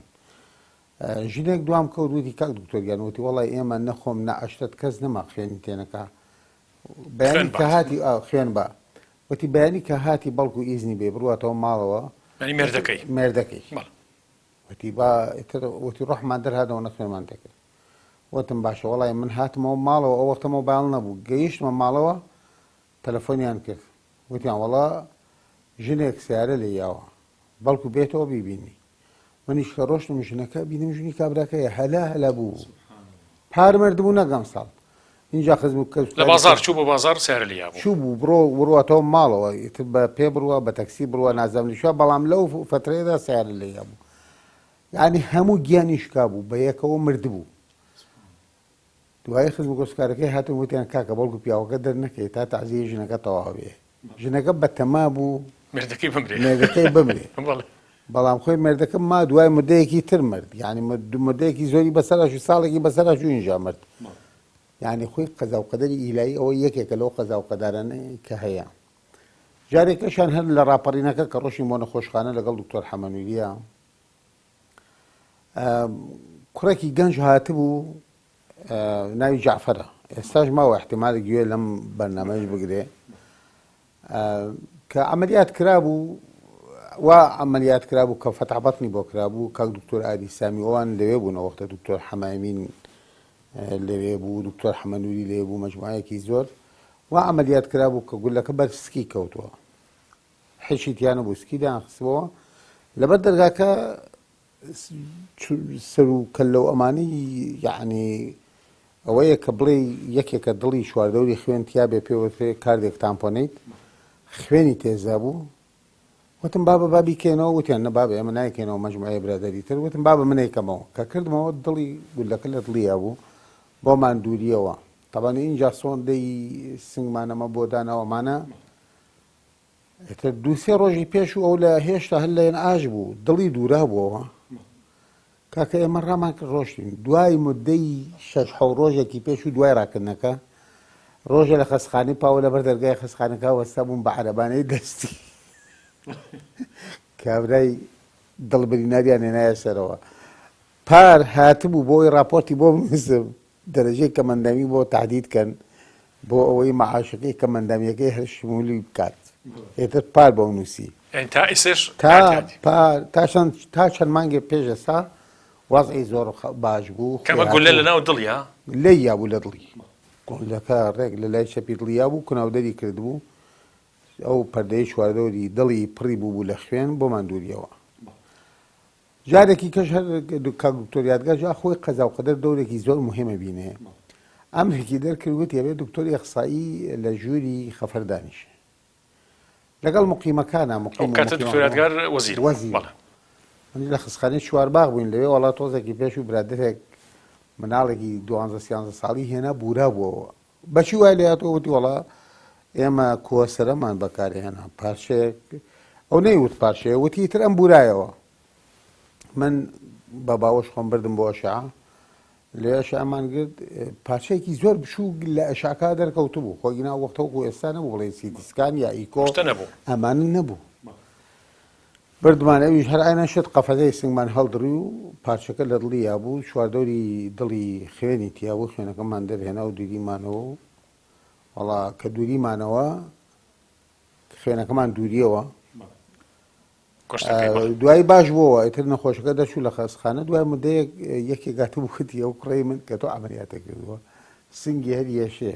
ژنێک دوام کەوت وتی کاک دکتۆریان وتی وەڵی ئێمە نەخۆم نەعەشتت کەس نەما خوێنی تێنەکە بەیانی کە هاتی خوێن بە وتی بەیانی کە هاتی بەڵکو ئیزنی بێ بڕواتەوە ماڵەوە مێردەکەی وتی ڕۆحمان دەرهاتەوە نەخوێنمان تێکرد وتم باشە وەڵی من هاتمەوە ماڵەوە ئەو وەختەمە باڵ نەبوو گەیشتمە ماڵەوە تەلەفۆنیان کرد وتیان وەڵا ژنێک سیارە لێ یاوە بەڵکو بێتەوە بیبینی منیش کە ڕۆشتم ژنەکە بینم ژنی کابراکەیە هەلا بوو پارمەردبوو نەگەم ساڵ اینجا خزم لە بازار چوو بۆ بازار سیارە لێ یابوو چوو بوو بڕواتەوە ماڵەوە بە پێ بڕوە بە تەکسی بڕوە نازانم شووە بەڵام لەو فترەیەدا سیارە لێ یابوو یعنی هەموو گیانی شکا بوو بە یەکەوە مردبوو دوای خزم گۆسکارەکەی هاتم وتیان کاکە بەڵکو پیاوەکە دەرنەکەی تا تەعزیەی ژنەکە تەواو بێ ژنەکە بەتەما بوو مێردەکەی بمرێ بەڵام خۆی مێردەکە ما دوای مدەیەکی تر مرد یعنی مدەیەکی زۆری بەسەرش ساڵێکی بەسەرش اینجا مرد یعنی خۆی قەزا و قەدەری ئیلایی ئەوە یەکێکە لەو قەزا و قەدارانەی کە هەیە جارێکەشان هەر لە ڕاپەڕینەکە کە ڕۆژی بۆ نەخۆشخانە لەگەڵ دکتۆر حەمەنووریە کوڕێکی گەنج هاتبوو ناوی جعفەرە ئێستاش ماوە احتیمالی گوێ لەم بەرنامەش بگرێ کە عملیات کرابوو و عملیات کرابوو کە فەتحبەطنی بۆ کرابوو کاک دکتۆر ئادی سامی ئەوان لەوێ بوون ئەو وەختە دکتۆر حەمامین لەوێ بوو دکتۆر حەمەنووری لێ بوو مەجموعەیەکی زۆر و عملیات کرابوو کە گولەکە بەرسکی کەوتووە حیشی تیانە بوو سکی داخستەوە لەبەر دەرگاکە سەر و کەللە و ئەمانەی یعنی ئەوەیە کە بڵێ یەکێکە دڵی چواردەوری خوێن تیا بێ پێوەترێ کاردێک تامپۆنیت خوێنی تێزا بوو وتم بابە بابی کێنەوە وتیان نە بابە ئێمە نایکێنەوە مەجموعەیە برادەری تر وتم بابە منێکەمەوە کە کردمەوە دڵی گولەکە لە دڵیە بوو بۆمان دووریەوە تەبەن اینجا سۆندەی سنگمانەمە بۆ دانەوەمانە ئێتر دووسێ ڕۆژی پێش و ئەو لە هێشتا هەر لەێن ئاژ بوو دڵی دوورا بووەوە کاکە ئێمە ڕامان کرد ڕۆشتین دوای مدەی 6 ڕۆژێکی پێش و دوای ڕاکردنەکە ڕۆژە لە خەسخانی پاوە لەبەر دەرگای خەسخانەکە وەستا بووم بە عەرەبانەی دەستی کابرای دڵبریناریان هێنایە سەرەوە پار هاتبوو بۆی راپۆرتی بۆ بنووسم دەرەجەی کەمەندامی بۆ تهدیدکەن بۆ ئەوەی مەعاشەکەی کەمەندامیەکەی هەر شمولی بکات ئێتر پار بۆ نووسی تا ئیسش تا چەند مانگێ پێش ئێستا وەزعی زۆر باش بوو کەمە گولە لەناو دڵیا لێی یابوو لە دڵی گۆلەکە ڕێک لە لای چەپی دڵیا بوو کوناودەری کردبوو ئەو پەردەی چواردەوری دڵی پڕی بوو لە خوێن بۆمان دووریەوە جارێکی کەش هەر کاک دکتۆر یادگار جا خۆی قەزا و قەدەر دەورێکی زۆر مهمە بینێ ئەمرێکی دەرکرد وتی ئەبێ دکتۆری ئەخسایی لە ژووری خەفەر دانیشێ لەگەڵ مقیمەکانە کاتە دکتۆر یادگار وەزیر منی لە خسخانەی چوارباغ بووین لەوێ وڵا تۆزێکی پێش و برادرێک مناڵێکی 12 ساڵی هێنا بورا بووەوە بەچی وای لە هاتەوە وتی وەڵا ئێمە کۆسەرەمان بەکارهێنا پارچەیەک ئەو نەیوت پارچەیە وتی تر ئەم بورایەوە من بە باوەش خۆم بردم بۆ ئەشعا لێ ئەشعامان کرد پارچەیەکی زۆر بچوو لە ئەشعاکا دەرکەوت بوو خۆی گینا وەختەوەکو ئێستا نەبوو بڵێ سیتیسکان یا ئیکۆ ئەمانە نەبوو بردمان ئەویش هەر ئاینە شت قەفەزەی سنگمان هەڵدڕی و پارچەکە لە دڵی یابوو چواردەوری دڵی خوێنی تیابوو خوێنەکەمان دەرهێنا و دووریمانەوە و وەڵا کە دووریمانەوە خوێنەکەمان دووریەوە دوای باش بووەوە ئیتر نەخۆشەکە دەچوو لە خەسخانە دوای مدەیەک یەکێک گاتبوو ختی ئەو کوڕی من کە تۆ عەمەلیاتە کردووە سنگی هەر یێشێ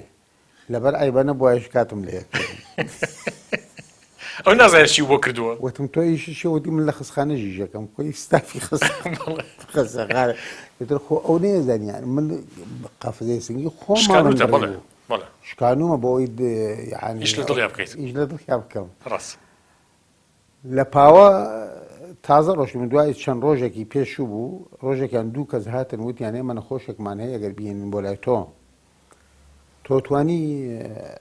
لەبەر عەیبە نەبووایش کاتم لێ ئەو نازانێت چی بۆ کردووە وتم تۆ ئیشی شێوەتی من لە خسخانە ژیژەکەم خۆی ستافی خەسەخانە ئیتر خۆ ئەو نێزانیان من قەفزەی سنگی خۆمان شکانومە بۆ ئەوی یعنی ئیش لە دڵیا بکەیت ئیش لە دڵیا بکەم ڕاست لە پاوە تازە ڕۆژم دوای چەند ڕۆژێکی پێشوو بوو ڕۆژێکیان دوو کەس هاتن وتیان ئێمە نەخۆشێکمان هەیە ئەگەر بهێنین بۆ لای تۆ توانی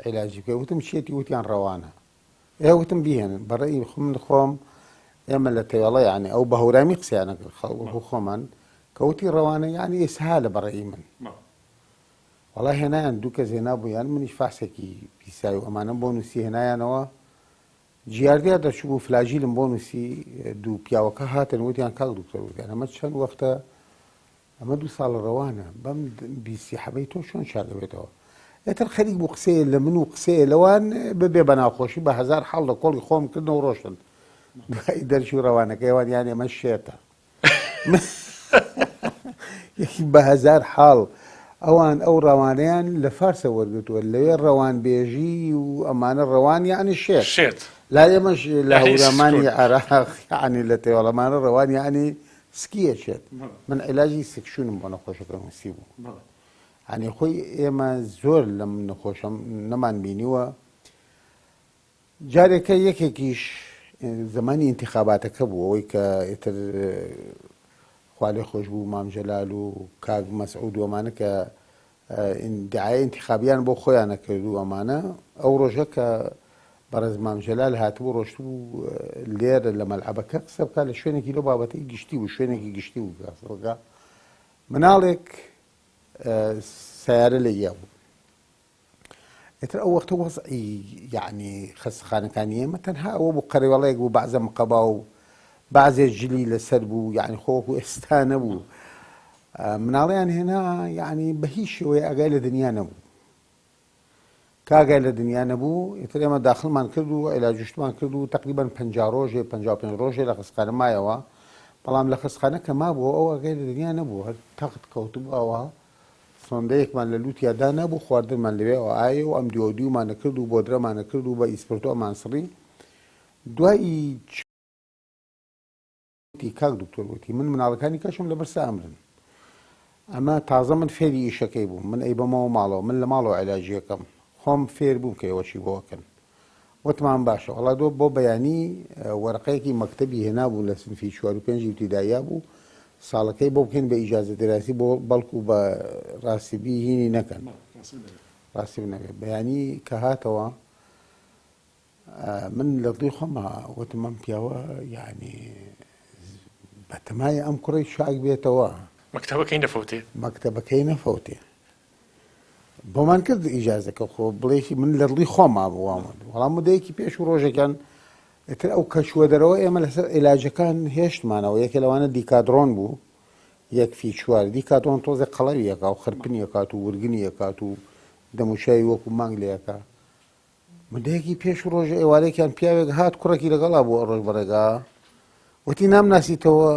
عیلاجی بکەی وتم چێتی وتیان ڕەوانە وتم بهێنن بەڕێی من خۆم ئێمە لە تێوەڵە یعنی ئەو بە هەورامی قسەیانە کرد خەڵکو خۆمان کەوتی ڕەوانە یعنی ئێسهالە بەڕێی من وەڵا هێنایان دوو کەس هێنا بوویان منیش فاسێکی پیسایی و ئەمانە بۆ نووسی هێنایانەوە جیاردیا دەچوو فلاژیلم بۆ نووسی دوو پیاوەکە هاتن وتیان کاک دکتۆر وتیان ئەمە چەند وەختە ئەمە 2 ساڵ ڕەوانە بەم بیستی حەبەی تۆ چۆن شاردەبێتەوە ئێتر خەریک بوو قسەیە لە من و قسەیە لەوان ببێ بە ناخۆشی بە 1000 حاڵ لە کۆڵی خۆم کردنەوە ڕۆشن دوای دەرچوو ڕەوانەکەیوان یان ئێمە شێتە یەکی بە 1000 حاڵ ئەوان ئەو ڕەوانەیان لە فارسە وەرگتووە لەوێ ڕەوان بێژی و ئەمانە ڕەوان یعنی شێت لا ئێمەش لە هەورامانی عێراق یعنی لە تێوەڵەمانە ڕەوان یعنی سکیە شێت من عیلاجی سکشونم بۆ نەخۆشەکە نووسی بوو یعنی خۆی ئێمە زۆر لەم نەخۆشەم نەمان بینیوە جارێکە یەکێکیش زمانی انتخاباتەکە بوو ئەوەی کە ئێتر خوا لێ خۆش بوو مام جەلال و کاک مەسعود و ئەمانە کە دعای انتخابیان بۆ خۆیانە کرد و ئەمانە ئەو ڕۆژە کە بەڕێز مام جەلال هاتبوو ڕۆشتبوو لێرە لە مەلعەبەکە قسە بکات لە شوێنێکی لەو بابەتەی گشتی بوو شوێنێکی گشتی بوو مناڵێک سیارە لە یا بوو ئێتر ئەو وەختە وەزعی یعنی خەستەخانەکانی ئێمە تەنها ئەوە بوو قەرێوەڵەیەک بوو بەعزە مقەبا و بعضێ جلی لەسەر بوو یعنی خۆوەکو ئێستا نەبوو مناڵیان هێنا یعنی بە هیچ شێوەیە ئاگای لە دنیا نەبوو کاگای لە دنیا نەبوو ئێتر ئێمە داخڵمان کرد و عیلاجشتمان کرد و تقریبا 50 ڕۆژێ 55 ڕۆژێ لە خەستەخانە مایەوە بەڵام لە خەستەخانە کە مابووە ئەو ئاگای لە دنیا نەبوو هەر تەقت کەوتبوو ئەوە سۆندەیەکمان لە لووتیادا نەبوو خواردنمان لەوێ ئایە و ئەم دیۆدیومانە کرد و بۆدرەمانە کرد و بە ئیسپرتۆمان سڕی دوایی کاک دکتۆر وتی من مناڵەکانی کەشم لە بەرسە ئەمرن ئەمە تازە من فێری ئیشەکەی بووم من ئەی بەمەوە ماڵەوە من لە ماڵەوە علاجیەکەم خۆم فێر بووم کەوەشی بۆکەن وتمان باشە وڵا دۆ بۆ بەیانی وەرەقەیەکی مەکتەبی هێنابوو لە سنفی 4 و 5 ابتیداییە بوو ساڵەکەی بۆ بکەین بە ئیجازە دراسی بۆ بەڵکو بە ڕاستیبی هینی نەکەن ڕاستی نەبێت بەیانی کە هاتەوە من لە دڵی خۆمە وتم ئەم پیاوە یعنی بەتەمای ئەم کوڕی شاک بێتەوە مەکتەبەکەی نەفەوتێ مەکتەبەکەی نەفەوتێ بۆمان کرد ئیجازەکە خۆ بڵێکی من لە دڵی خۆما بووامد وەڵام مدەیەکی پێش و ڕۆژێکان ئتر ئەو کەشوە دەرەوە ئێمە لەسەر عیلاجەکان هێشتمانەوە یەکێ لەوانە دیکادڕۆن بوو یەک فی 4 دیکادڕۆن تۆزێ قەڵەویەکە و خرپنی ئەکات و ورگنی ئەکات و دەموچایی وەکو مانگ لێەکە مدەیەکی پێش و ڕۆژە ئێوارێکیان پیاوێک هات کوڕێکی لەگەڵا بوو ڕۆژ بەڕێگا وتی نامناسیتەوە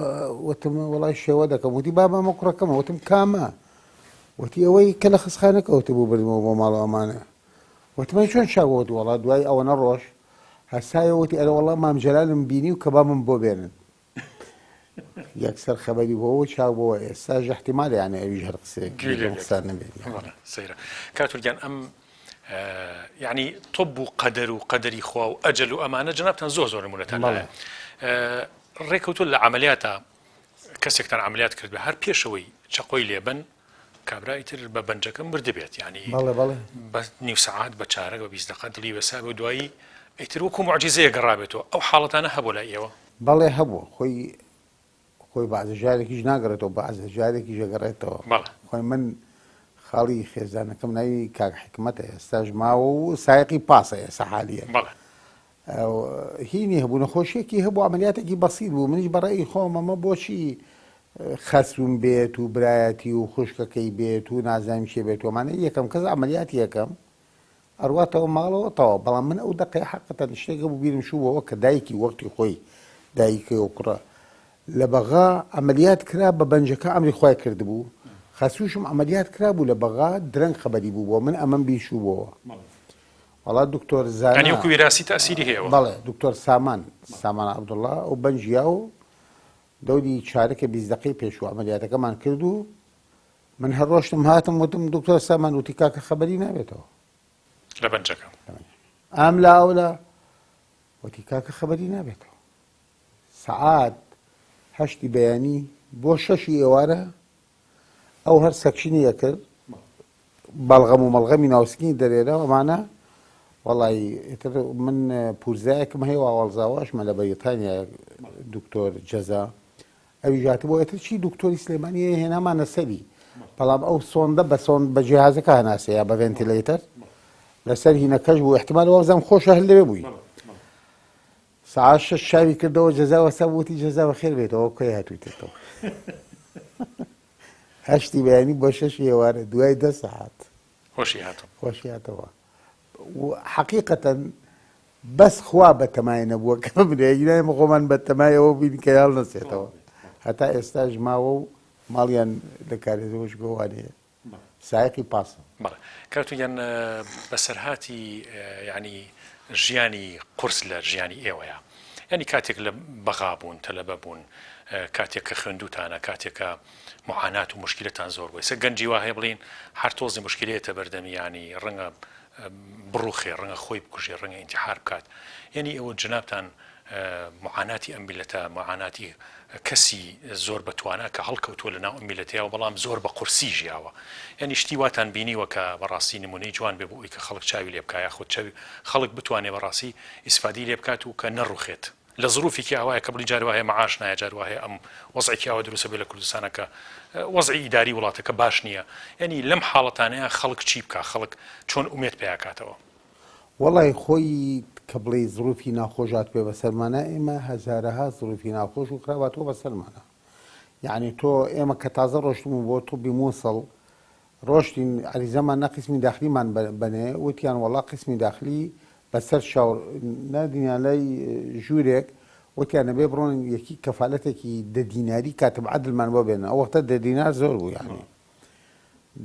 وتم وڵای شێوە دەکەم وتی بابا ئەمە کوڕەکەمە وتم کامە وتی ئەوەی کە لە خستخانەکەوتە بوو بردمەوە بۆ ماڵەوە ئەمانە وتمە چۆن چاوەوەتی وڵات دوای ئەوەنە ڕۆژ هەسایەوەتی ئەرە وەڵام مامجەلالم بینی و کە بامم بۆ بێنن یەکسەر خەبەری بۆەوە چاوبەوە ئێستاژ احتیمال یانە ئەویش هەر قسەیەکیستان نبێت سەیرە کاتورگیان ئەم یعنی تۆب و قەدەر و قەدەری خوا و ئەجەل و ئەمانە جنابتان زۆر نمونەتان لایە ڕێکەوتۆ لە عملیاتە کەسێکتان عملیات کرد بە هەر پێشەوەی چەقۆی لێبن کابرای تر بە بەنجەکەم بردەبێت ینی بە نیو سەعات بە چارەک بە 20 دقیقە دڵی بەسا بە دوایی ئیتر وەکو موعجیزەیە گەڕابێتەوە ئەو حاڵەتانە هەبوو لە ئێوە بەڵێ هەبوو خۆی بەعزە جارێکیش ناگەڕێتەوە بەعزە جارێکی ژەگەڕێتەوە خۆی من خاڵی خێزانەکەم ناوی کاک حکمەتە ئێستاژ ماوە و سایقی پاسە ئێستا حالیە هینی هەبوو نەخۆشیێکی هەبوو عملیاتێکی بەسیط بوو منیش بەڕێی خۆم ئەمە بۆچی خەسوم بێت و برایەتی و خوشکەکەی بێت و نازانم چێ بێت ومانە یەکەم کەس عملیاتی یەکەم ئەڕواتەوە ماڵەوە تەوا بەڵام من ئەو دقی حەقەتەن شتێکە بوو بیرم شووەوە کە دایکی وەختی خۆی دایکەوە کوڕە لە بەغا عملیات کرا بە بەنجەکە ئەمری خۆی کردبوو خەسووشم عملیات کرا بوو لە بەغا درەنگ خەبەری بوو بۆ من ئەمەم بیشووبەوە وڵات دکتۆر زانانی وەکو ویراسی تەسیری هەیە بەڵێ دکتۆر سامان عەبدوڵڵا ئەو بەنجیا و دەوری چارەکە 20 دقەی پێشوو عملیاتەکەمان کرد و من هەر ڕۆشتم هاتم وتم دکتۆر سامان وتی کاکە خەبەری نابێتەوە لە بەنجەکە ئام لا ئەولا وتی کاکە خەبەری نابێتەوە سەعات 8 بەیانی بۆ 6 ئێوارە ئەو هەر سەکشنی یەکرد بەڵغەم و مەڵغەمی ناوسکی دەرێرە ئەمانە وەڵی من پورزایەکم هەیە ئاوەڵزاواشمە لە بەریتانیا دکتۆر جەزا ئەوی ژاتبوو ئێتر چی دکتۆری سلێمانی هێنامانە سەری بەڵام ئەو سۆندە بە جیهازەکە هەناسەیە بە ڤێنتیلەیتەر لەسەر هینەکەش بوو احتیمال وەزەم خۆشە هەل لەوێ بووی ساعات 6 شاوی کردەوە جەزا وەسا وتی جەزا بەخێر بێتەوە کۆی هاتوویتێتەوە 8 بەیانی بۆ 6 ئێوارە دوای 10 ساعات خۆشی هاتەوە حقیقەتەن بەس خوا بەتەمای نەبووە کە بنێگینایمە خۆمان بەتەمایەوە بین کە یاڵ نەسێتەوە هەتا ئێستاژ ماوە و ماڵیان لە کارێزەوەش گۆوانەیە سایقی پاسە کاتویان بەسەرهاتی ینی ژیانی قورس لە ژیانی ئێوەیە ینی کاتێک لە بەغا بوون تەلەبە بوون کاتێک کە خوێندوتانە کاتێکە معانات و مشکلتان زۆر بووی سە گەنجی وا هەیە بڵین هەر تۆزی مشکلێتە بەردەمی ینی ڕەنگە بڕوخێ ڕەنگە خۆی بکوژێ ڕەنگە ئینتیحار بکات یعنی ئەوە جنابتان معاناتی ئەم میلەتە معاناتی کەسی زۆر بەتوانە کە هەڵکەوتووە لە ناو ئەم میلەتەیەوە بەڵام زۆر بە قورسی ژیاوە یعنی شتی واتان بینیوە کە بەڕاستی نمونەی جوان بێ بۆ ئەوی کە خەڵک چاوی لێ بکایە خۆ خەڵک بتوانێت بەڕاستی ئیسفادی لێ بکات و کە نەڕوخێت لە ظروفێکی ئاوایە کە بڵی جار وایە مەعاش نایە جار وایە ئەم وەزعێکی ئاوا دروستە بێ لە کوردستانە کە وەزعی ئیداری وڵاتەکە باش نییە یعنی لەم حاڵەتانەیە خەڵک چی بکە خەڵک چۆن ئومێد پێیاکاتەوە وەڵی خۆی کە بڵێ زروفی ناخۆشات پێ بەسەرمانە ئێمە هەزارەها زروفی ناخۆش و کراواتەوە بەسەرمانە یعنی تۆ ئێمە کە تازە ڕۆشتم بۆ تووبی مووسڵ ڕۆشتین عریزەمان نەقسمی داخلیمان بنێ وتیان وەڵا قسمی داخلی بەسەر شاور نادینیان لای ژوورێک وتیانە بێ بڕۆن یەکی کەفالەتێکی دەدیناری کاتب عەدلمان بۆ بێنن ئەو وەختە دەدینار زۆر بوو یعنی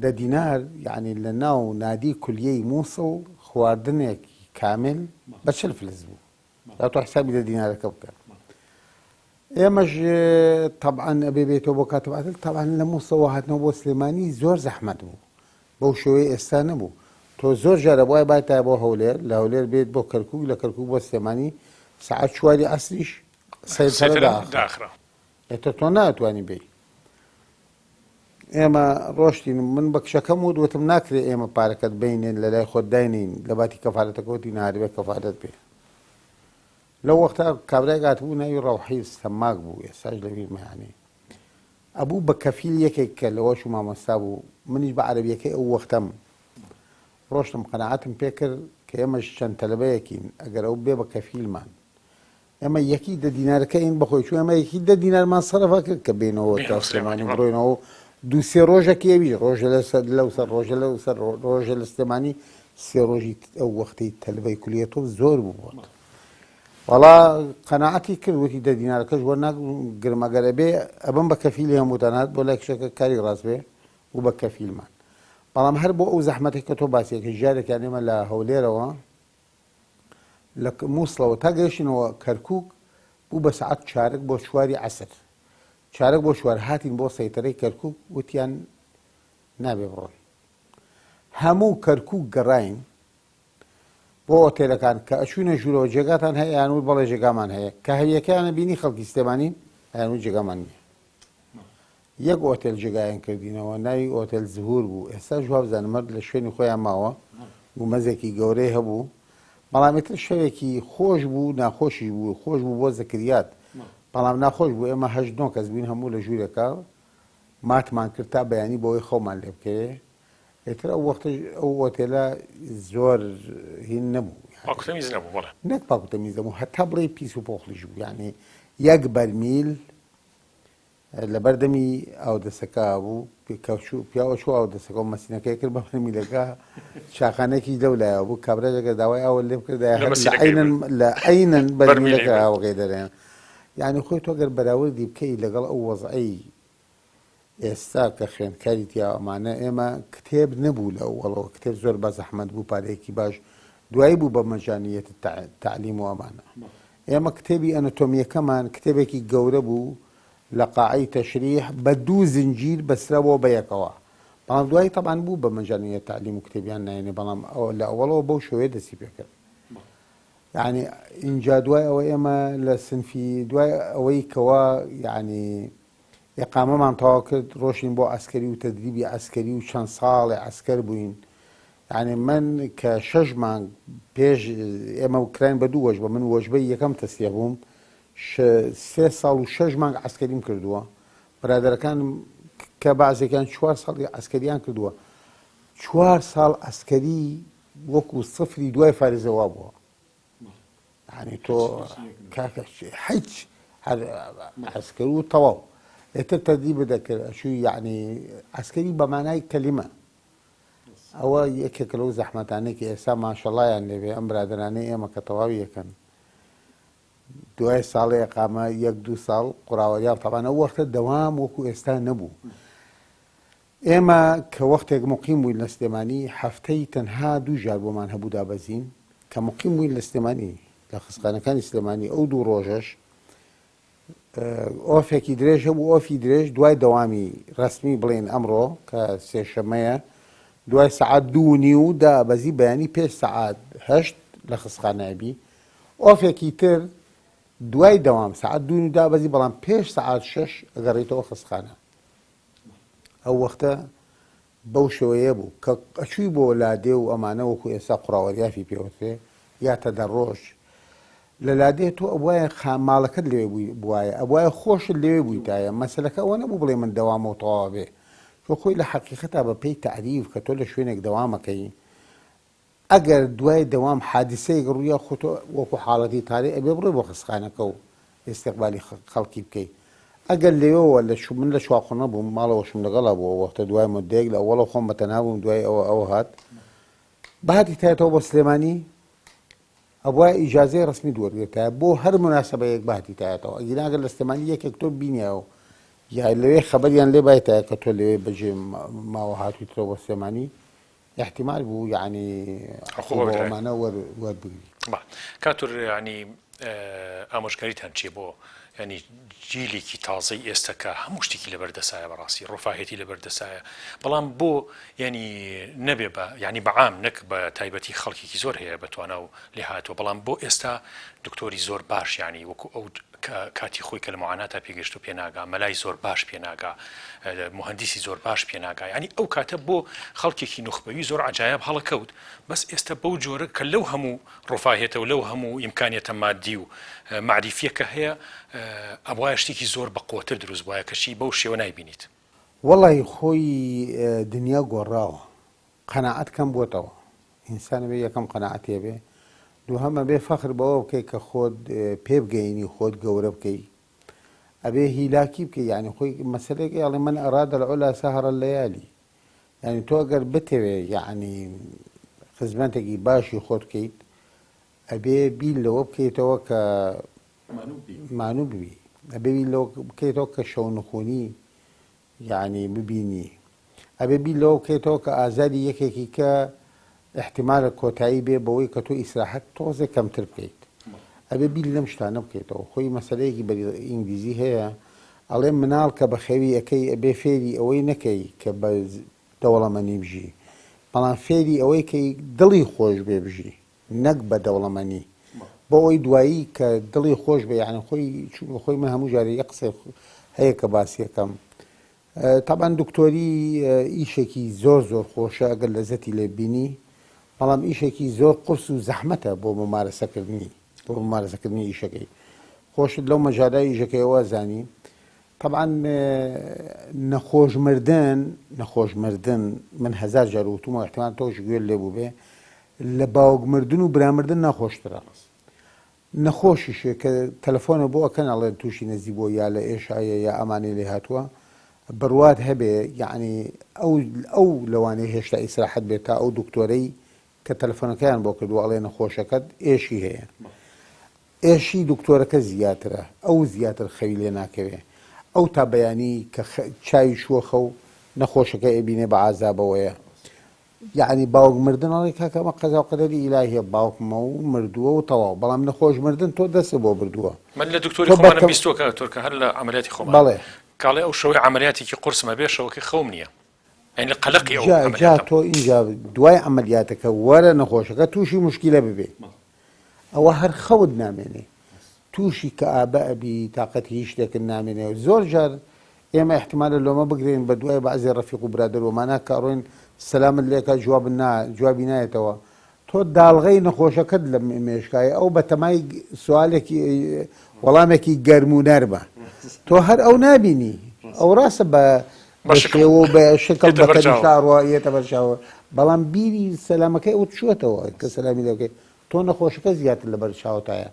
دەدینار یعنی لە ناو نادی کولیەی مووسڵ خواردنێکی کامل بە 40 فلس بوو یا تۆ حسابی دەدینارەکە بکە ئێمەش طبعاً ئەبێ بێتەوە بۆ کاتەباتل طبعاً لە مووسەوە هاتنەوە بۆ سلێمانی زۆر زەحمەت بوو بەو شێوەیە ئێستا نەبوو تۆ زۆر جارە وای بایتە بۆ هەولێر لە هەولێر بێت بۆ کەرکووک لە کەرکووک بۆ سلێمانی سەعات 4 عەسریش سەیرسەرە داخرا ئێتر تۆ ناتوانی بێی ئێمە ڕۆشتین من بە کشەکەم و دوتم ناکرێت ئێمە پارەکەت بینێن لە لای خۆت داینین لە باتی کەفارەتەکەوتی نهاربێت کەفارەت بێ لەو وەختا کابرای گاتبوو ناوی ڕەوحی سەماک بوو ئێستاش لەبیرمەیانێ ئەبوو بە کەفیل یەکێک کە لەوەش و مامۆستا بوو منیش بە عەرەبیەکەی ئەو وەختەم ڕۆشتم قەناعەتم پێ کرد کە ئێمەش چەند تەلەبەیەکین ئەگەر ئەو بێ بە کەفیلمان ئێمە یەکی دە دینارەکە ئین بەخۆی چوو ئەمە یەکی دە دینارمان سەرەفا کرد کە بێنەوە تا سلێمانی بڕۆینەوە دوو سێ ڕۆژێکی ئەویش ڕۆژە لەوسەر ڕۆژە لەوسەر ڕۆژە لە سلێمانی سێ ڕۆژی ئەو وەختەی تەلەبەی کولیەتۆ زۆر بوو وەڵا قەناعەتی کرد وتی دە دینارەکەش وە گرمەگەرە بێ ئەبم بە کەفیلی هەمووتانات بۆ لای کشەکە کاری ڕاست بێ و بە کەفیلمان بەڵام هەر بۆ ئەو زەحمەتێک کە تۆ باسیەکە ژارێکیان ئێمە لە هەولێرەوە لە مووسڵەوە تا گەیشتینەوە کەرکووک بوو بە سەعات 4 بۆ 4 عەسر 4 بۆ 4 هاتین بۆ سەیتەرەی کەرکووک وتیان نابێ بڕۆن هەموو کەرکووک گەڕاین بۆ ئۆتێلەکان کە ئەچوونە ژوورەوە جێگاتان هەیە یان وت بەڵێ جێگامان هەیە کە هەویەکەیانە بینی خەڵکی سلێمانی یان وت جێگامان نییە یەک ئۆتێل جێگایان کردینەوە ناوی ئۆتێل زهور بوو ئێستا ژوا بزانم مەرد لە شوێنی خۆیان ماوە و مەزێکی گەورەی هەبوو بەڵام ئێتر شەوێکی خۆش بوو ناخۆشی بوو خۆش بوو بۆ زەکریات بەڵام ناخۆش بوو ئێمە 8 کەس بووین هەموو لە ژوورێکە ماتمان کرد تا بەیانی بۆەوەی خۆمان لێ بکەوێ ئێتر ئەو وەختە ئەو ئۆتێلە زۆر هین نەبوو پاکوتەمیز نەبوو بەڵێ نەک پاکوتەمیز نەبوو هەتا بڵێ پیس و پۆخلیش بوو یعنی یەک بەرمیل لە بەردەمی ئاودەسەکە بوو پیاوە چوو ئاودەسەکە و مەسینەکەی کرد بە بەرمیلەکە شاخانێکی لەولایە بوو کابراەکە داوای ئەوە لێ بکردای لە عینەن بەرمیلەکە ئاوەکەی دەرێن یعنی خۆی تۆ گەر بەراوردی بکەی لەگەڵ ئەو وەزعەی ئێستا کە خوێندکاری تیا ئەمانە ئێمە کتێب نەبوو لە ئەوڵەوە کتێب زۆر بە زەحمەت بوو پارەیەکی باش دوایی بوو بە مەجانیەت تعلیم و ئەمانە ئێمە کتێبی ئەناتۆمیەکەمان کتێبێکی گەورە بوو لە قاعەی تەشریح بە 2 زنجیر بەسرەوە بە یەکەوە بەڵام دوایی تەبان بوو بە مەجانیەت تعلیم و کتێبیان ناێنێ بەڵام لە ئەوڵەوە بەو شێوەیە دەستی پێکرد یعنی اینجا دوای ئەوە ئێمە لە سنفی دوای ئەوەی کەوە یعنی ئێقامەمان تەواو کرد ڕۆشتین بۆ ئەسکەری و تەدریبی ئەسکەری و چەند ساڵی ئەسکەر بووین یعنی من کە 6 مانگ پێش ئێمە وکراین بە 2 وەژبە من وەژبەی یەکەم تەستیە بووم 3 ساڵ و 6 مانگ ئەسکەریم کردووە برادەرەکانم کە بەعزێکیان 4 ساڵی ئەسکەریان کردووە 4 ساڵ ئەسکەری وەکو سفری دوای فارێزەوا بووە یعنی تۆ کاکە هیچ ئەسکەر و تەواو ئێتر تەدریب دەکرد ئەچووی یعنی ئەسکەری بە مانای کەلیمە ئەوە یەکێکە لەو زەحمەتانەی ئێستا ماشەڵایان لێبێ ئەم برادرانەی ئێمە کە تەواوی یەکەن دوای ساڵی ئەقامە 1-2 ساڵ قوراوەریان تەبانە وەختە دەوام وەکو ئێستا نەبوو ئێمە کە وەختێک مقیم بووین لە سلێمانی هەفتەی تەنها 2 جار بۆمان هەبوو دابەزین کە مقیم بووین لە سلێمانی لە خسقانەکانی سلێمانی ئەو 2 ڕۆژەش ئۆفێکی درێژ هەبوو ئۆفی درێژ دوای دەوامی ڕسمی بڵێن ئەمڕۆ کە سێشەمەیە دوای سەعات 2:30 دابەزی بەیانی پێش سەعات 8 لە خسقانایبی ئۆفێکی تر دوای دەوام سەعات 2:30 دابەزی بەڵام پێش سەعات 6 ئەگەڕێتەوە خسقانە ئەو وەختە بەو شێوەیە بوو کە ئەچووی بۆ لادێ و ئەمانە وەکو ئێستا قوراوەریافی پێوترێ یا تەدەڕۆژ لە لادێ تۆ ئەوایە ماڵەکەت لێوێ بوایە ئەوایە خۆشت لێوێ بوویتایە مەسەلەکە ئەوە نەبوو بڵێ من دەوامەوە تەواو بێ تۆ خۆی لە حەقیقەتا بە پێی تعریف کە تۆ لە شوێنێک دەوامەکەی ئەگەر دوای دەوام حادیسەیەک ڕوویە خۆتۆ وەکو حاڵەتی تاریک ئەبێ بڕێ بۆ خسقانەکە و ئێستیقبالی خەڵکی بکەیت ئەگەر لێوەوە من لە شواخۆنە بووم ماڵەوەشم لەگەڵا بووە وەختە دوای مدەیەک لە ئەوڵە خۆم بەتەنها بووم دوای ئەوە هات بەهاتی تایەتەوە بۆ سلێمانی ئەوە ئیجازەی ڕسمی دووەرگێتە بۆ هەر مناسبەیەک باتی تایەتەوە ئەگەر لە سلێمانی یەکێک تۆ بینیەوە یا لەوێ خەبەریان لێ بایتایە کە تۆ لەوێ بەجێ ماوە هاتوویتەوە بۆ سلێمانی احتمال بوو یعنی ئەمانە وەربگری کاتور ینی ئامۆژگاریتان چیە بۆ ینی جیلێکی تازەی ئێستاکە هەموو شتێکی لەبەردەسایە بەڕاستی ڕفاهێتی لەبەردەسایە بەڵام بۆ ینی نەبێ بە ینی بەعام نەک بە تایبەتی خەڵکێکی زۆر هەیە بەتوانە و لێ هاتووە بەڵام بۆ ئێستا دکتۆری زۆر باش ینی وەکو ئەو کاتی خۆی کە لە معاناتە پێگەشت و پێناگا مەلای زۆر باش پێناگا مهندسی زۆر باش پێناگا ینی ئەو کاتە بۆ خەڵکێکی نوخبەوی زۆر عجایب هەڵەکەوت بەس ئێستا بەو جۆرە کە لەو هەموو ڕفاهێتە و لەو هەموو ئیمکانیەتە مادی و معریفیەکە هەیە ئەوایە شتێکی زۆر بەقوتر دروست وایە کەشی بەو شێوە نایبینیت وەڵی خۆی دنیا گۆڕاوە قەناعەت کەم بۆتەوە ئینسانە بێ یەکەم قەناعەتێ بێ دووهەمە بێ فەخر بەوە بکەی کە خۆت پێ بگەینی خۆت گەورە بکەی ئەبێ هیلاکی بکەی یعنی خۆی مەسەلێک ئەڵێ من ئەرادە العلا سەهرە اللەیالی یعنی تۆ ئەگەر بتەوێ یعنی خزمەتێکی باشی خۆت بکەیت ئەبێ بیل لەوە بکەیتەوە کە مانوو ببی ئەبێ بیل لەوە بکەیتەوە کە شەو نخوونی یعنی ببینی ئەبێ بیل لەوە بکەیتەوە کە ئازادی یەکێکی کە احتیمالە کۆتایی بێ بەوەی کە تۆ ئیسراحەت تۆزێک کەمتر بکەیت ئەبێ بیل لەم شتانە بکەیتەوە خۆی مەسەلەیەکی بە ئینگلیزی هەیە ئەڵێ مناڵ کە بە خەوی ئەەکەی ئەبێ فێری ئەوەی نەکەی کە بە دەوڵەمەنی بژی بەڵام فێری ئەوەی کەی دڵی خۆش بێ بژی نەک بە دەوڵەمەنی بۆ ئەوەی دوایی کە دڵی خۆش بێ یعنی خۆی من هەموو جارێ یە قسە هەیە کە باسیەکەم طبعا دکتۆری ئیشێکی زۆر زۆر خۆشە ئەگەر لەزەتی لێ بینی بەڵام ئیشێکی زۆر قرس و زەحمەتە بۆ ممارەسەکردنی بۆ ممارەسەکردنی ئیشەکەی خۆشت لەو مەجادای ئیشەکەیەوە زانی طبعا نەخۆشمردن من هەزار جار وتومە احتیمال تۆش گوێر لێبوو بێ لە باوکمردن و برامردن ناخۆشترە نەخۆشیشێ کە تەلەفۆنە بۆ ئەکەن ئەڵێ تووشی نەزی بۆ یا لە ئێشایە یا ئەمانەی لێ هاتووە بڕوات هەبێ یعنی ئەو لەوانەیە هێشتا ئیسراحەت بێت تا ئەو دکتۆرەی کە تەلەفۆنەکەیان بۆ کردو ئەڵێ نەخۆشەکەت ئێشی هەیە ئێشی دکتۆرەکە زیاترە ئەو زیاتر خەوی لێ ناکەوێ ئەو تا بەیانی کە چاوی شووەخە و نەخۆشەکە ئەبینێ بە عازابەوەیە یعنی باوکمردن ئەڵێ کاکە ئەمە قەزا و قەدەری ئیلاهیە باوکمە و مردووە و تەواو بەڵام نەخۆشمردن تۆ دەستە بۆ بردووە من لە دکتۆری خۆمانم بیستووە کە تۆرکە هەر لە عەمەلیاتی خۆمان بەڵێ کاڵێ ئەو شەوەی عەمەلیاتێکی قورسمە بێ شەوەکەی خەوم نییە یعنی لە قەلەقی ئەو جا تۆ ئینجا دوای عەمەلیاتەکە وەرە نەخۆشەکە تووشی موشکیلە ببێ ئەوە هەر خەوت نامێنێ تووشی کە ئابە ئەبی تااقەتی هیچ شتێکت نامێنێ و زۆر جار ئێمە احتیمالە لۆمە بگرین بە دوای بەعزی ڕەفیق و برادەرۆمانە کە ڕۆین سەلامت لێکە جوابی نایەتەوە تۆ داڵغەی نەخۆشەکەت لە مێشکایە ئەو بە تەمای سوالێکی وەڵامێکی گەرم و نەرمە تۆ هەر ئەو نابینی ئەو ڕاستە بە شێوە بە شکل بەکەی شاڕوە یێتە بەرچاوە بەڵام بیری سەلامەکەی ئەو چوەتەوە کە سەلامی لەکەی تۆ نەخۆشەکە زیاتر لە بەرچاوتایە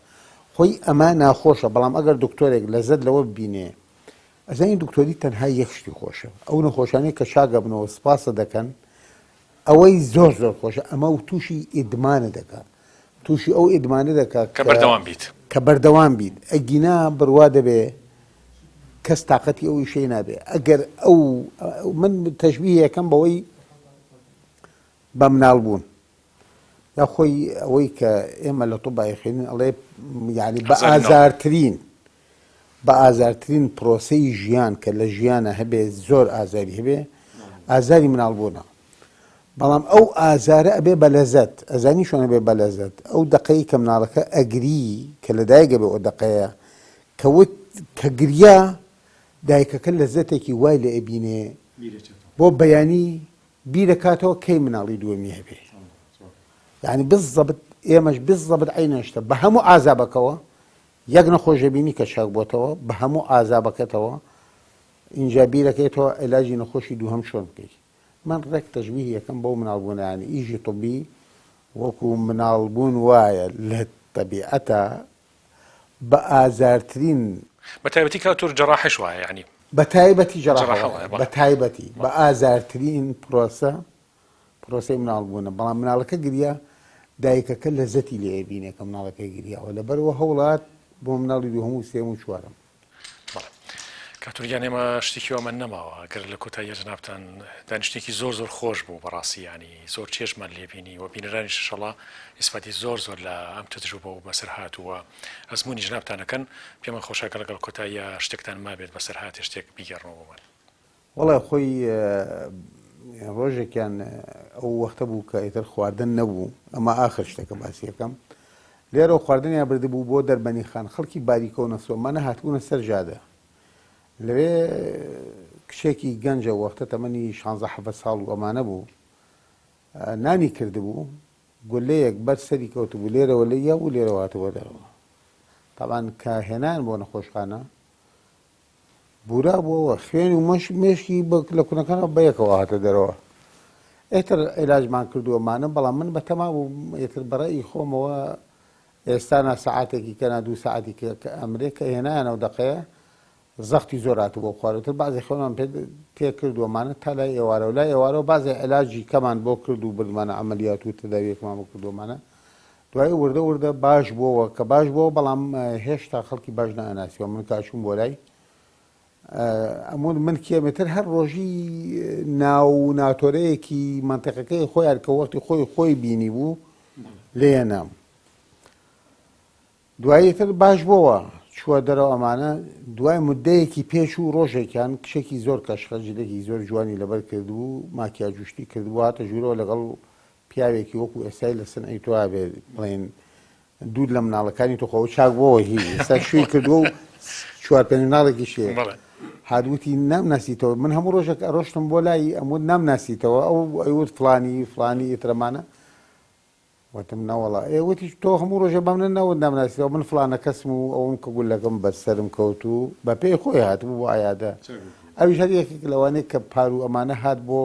خۆی ئەمە ناخۆشە بەڵام ئەگەر دکتۆرێک لەزەت لەوە ببینێ ئەزانی دکتۆری تەنها یەک شتی خۆشە ئەو نەخۆشانەی کە شاگە بنەوە سپاسە دەکەن ئەوەی زۆر زۆر خۆشە ئەمە و تووشی ئیدمانە دەکات تووشی ئەو ئیدمانە دەکات کە بەردەوام بیت ئەگینا بڕوا دەبێ کەس تااقەتی ئەو ئیشەی نابێ ئەگەر ئەو من تەشبیه یەکەم بەوەی بە مناڵ بوون یا خۆی ئەوەی کە ئێمە لە تۆبای خوێنین ئەڵێ یعنی بە ئازارترین پرۆسەی ژیان کە لە ژیانە هەبێ زۆر ئازاری هەبێ ئازاری مناڵبوونە بەڵام ئەو ئازارە ئەبێ بە لەزەت ئەزانی شۆنە بێ بە لەزەت ئەو دەقەی کە مناڵەکە ئەگری کە لەدایکە بێ ئەو دەقەیە کەوت کە گریا دایکەکە لەزەتێکی وای لە ئەبینێ بۆ بەیانی بیرەکاتەوە کەی مناڵی دووەمی هەبێ یعنی بالضبط ئێمەش بالضبط عینەشتە بە هەموو ئازابەکەوە یەک نەخۆشەبینی کە چاک بۆتەوە بە هەموو ئازابەکەتەوە اینجا بیرەکەیتەوە علاجی نەخۆشی دووهەم شۆن بکەیت من ڕێک تەشبیه یەکەم بەو مناڵبوونیانی ئیژی طبی وەکو مناڵبوون وایە لە طەبیعەتە بە ئازارترین بە تایبەتی کاتۆر جەراحەش وایە یعنی بە تایبەتی جەراحە بە تایبەتی بە ئازارترین پرۆسەی مناڵبوونە بەڵام مناڵەکە گریا دایکەکە لەزەتی لێ ئەبینێ کە مناڵەکەی گریاوە لەبەرەوە هەوڵات بۆ مناڵی دووهەم و سێم و چوارەم کاتوریان ئێمە شتێکیوەمە نەماوە گەر لە کۆتاییە جنابتان دانیشتێکی زۆر زۆر خۆش بوو بەڕاستی ینی زۆر چێژمان لێبینی و بینەرانی شەڵا ئیسفادی زۆر زۆر لە ئەم تجروبە و بەسەر هاتووە ئەزمموی ژنابتانەکەن پێمە خۆشاکە لەگەڵ کۆتاییە شتێکتان مابێت بەسەر هاات شتێک بیگەڕنەوە بۆمان وڵای خۆی ڕۆژێکیان ئەو وەختە بوو کە ئیتر خواردن نەبوو ئەمە ئاخر شتێکە باسی یەکەم لێرە خواردنیان بردبوو بۆ دەربەنی خان خەڵکی باریکە و نەسۆمانە هاتبوونە سەر جادە لەوێ کشێکی گەنجە وەختە تەمەنی 16 ساڵ و ئەمانە بوو نانی کردبوو گولەیەک بەر سەری کەوتبوو لێرەوە لە یا و لێرەوە هاتەوە دەرەوە تاوان کە هێنان بۆ نەخۆشخانە بورا بووەوە خوێن و مێشکی لە کوونەکانەوە بەیەکەوە هاتە دەرەوە ئێتر عیلاجمان کردووەمانە بەڵام من بەتەما بوو ئێتر بەڕێی خۆمەوە ئێستانە سەعاتێکی کەنا 2 سەعاتی کە ئەمریکا هێنایانەوە دەقەیە زەختی زۆر هاتوو بۆ خواردتر بازی خۆمان پێ کردووەمانە تا لای ئێوارە و لای ئێوارەوە بازی علاجی کەمان بۆ کرد و بردمانە ئەمەلیات و تەداویەکمان بۆ کردووەمانە دوای وردە باش بووەوە کە باش بووە بەڵام هێشتا خەڵکی باش نەئەناسیەوە من کاچووم بۆ لای ئەمون من کێمەتر هەر ڕۆژی ناو ناتۆرەیەکی منتەقەکەی خۆیان کە وەختی خۆی بینی بوو لێنام دواییتر باش بووە چووە دەرەوە ئەمانە دوای مدەیەکی پێش و ڕۆژێکیان کشێکی زۆر کەشخەجلێکی زۆر جوانی لەبەر کردبوو ماکیاجوشتی کردبوو هاتە ژوورەوە لەگەڵ پیاوێکی وەکو ئێستای لە سن ئەیتوا بێ بڵێن دوود لە مناڵەکانی تۆخەوە چاک بۆەوە هی ئێستا شوێی کردووە و چوار پێ مناڵێکی شێ هادووتی نامناسیتەوە من هەموو ڕۆژێک ڕۆشتم بۆ لای ئەموو نامناسیتەوە ئەو ئەیوت فلانی ئیترەمانە وتم نەوەڵا ئێوەتی تۆ هەموو ڕۆژە بەم نەوت نامناسیتەوە من فلانە کەسم و ئەوم کە گولەکەم بەسەرم کەوت و بە پێی خۆی هاتبوو بۆ ئایادە ئەویش هەر یەکێک لەوانەیە کە پار و ئەمانە هات بۆ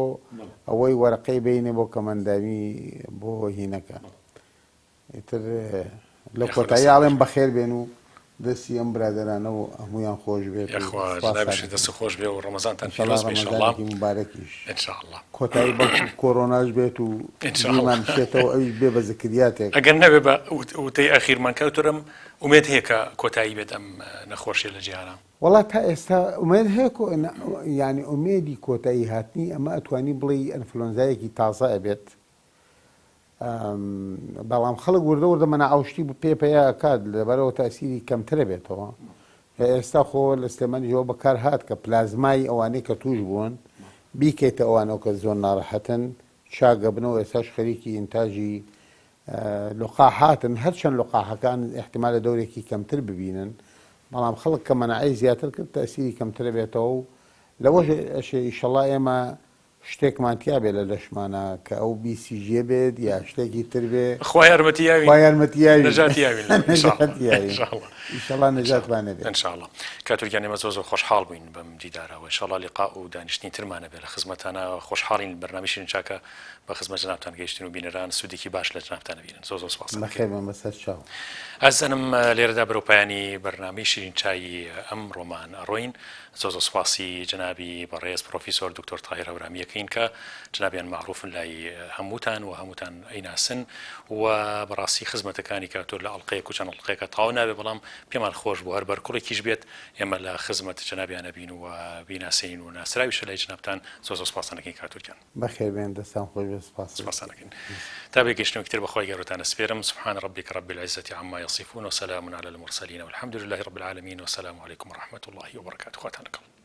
ئەوەی وەرەقەی بینێ بۆ کەمەندانی بۆ هینەکە ئیتر لە کۆتایی ئاڵێم بەخێر بێن و دەستی ئەم برادەرانە و هەموویان خۆش بێت دەست خۆش بێ و ڕەمەزانتان پیرۆز بێ ئینشاءالله مبارەکیش ئینشاءالله کۆتایی بەڵکو کۆرۆناش بێت و دیمان بشێتەوە ئەویش بێ بە زکریاتێک ئەگەر نەبێ بە وتەی ئەخیرمان کەوترم ئومێد هەیە کە کۆتایی بێت ئەم نەخۆشیە لە جیهانە وڵات تا ئێستا ئومێد هەیە یعنی ئومێدی کۆتایی هاتنی ئەمە ئەتوانی بڵێ ئەنفلۆنزایەکی تازە ئەبێت بەڵام خەڵک وردە مەنە ئاوشتی پێپەیە کات لەبەرەوە تاسیری کەمترە بێتەوە ئێستا خۆ لە سلێمانیەوە بەکار هات کە پلازمای ئەوانەی کە توش بوون بیکەیتە ئەوانەوە کە زۆر ناڕەحەتن چاگە بنەوە ئێستاش خەریکی ئینتاژی لقاحاتن هەرچەند لقاحەکان احتیمالە دەورێکی کەمتر ببینن بەڵام خەڵک کە مەنەعی زیاتر کرد تاسیری کەمترە بێتەوە و لەوەش ئیشەڵا ئێمە شتێکمان تیا بێ لە لەشمانە کە ئەو بیسیژێ بێت یا شتێکی تر بێ خوای یارمەتیاوی ئینشاءالله نەجاتوانە بێت ئینشاءالله کاتوریان ئێمە زۆر خۆشحاڵ بووین بەم دیدارەوە ئینشاءالله لیقا و دانیشتنی ترمانە بێ لە خزمەتانە خۆشحاڵین بەرنامەی شیرین چاکە بە خزمەت جنابتان گەیشتن و بینەران سودێکی باش لە جنابتانە بینن زۆر سپاس بەخێربن بەسەر چاو ئەزانم لێرەدا بەرەوپایانی بەرنامەی شیرین چایی ئەم ڕۆمان ئەڕۆین زۆر سوپاسی جنابی بەڕێز پرۆفیسۆر دکتۆر تاهیر هەورامیەکەین کە جنابیان معروفن لای هەمووتان و هەمووتان ئەیناسن و بەڕاستی خزمەتەکانی کاتۆر لە ئەڵقەیەک و چەند ئەڵقەیەکە تاو نابێ بەڵام پێمان خۆش بوو هەر بەرکوڵێکیش بێت ئێمە لە خزمەت جنابیانە بین و بیناسین و ناسراویشە لای جنابتان زۆر سپاسانەکەین کاتۆریان بەخێربێن دەستان خۆش سپاسانەکەین تا بێگەشتنەوەی بەخۆی گەورەتان سپێرم سبحان ربك رب العزة عما يصفون وسلام على المرسلين والحمد لله رب العالمين والسلام عليكم ورحمة الله وبركاته خواتانكم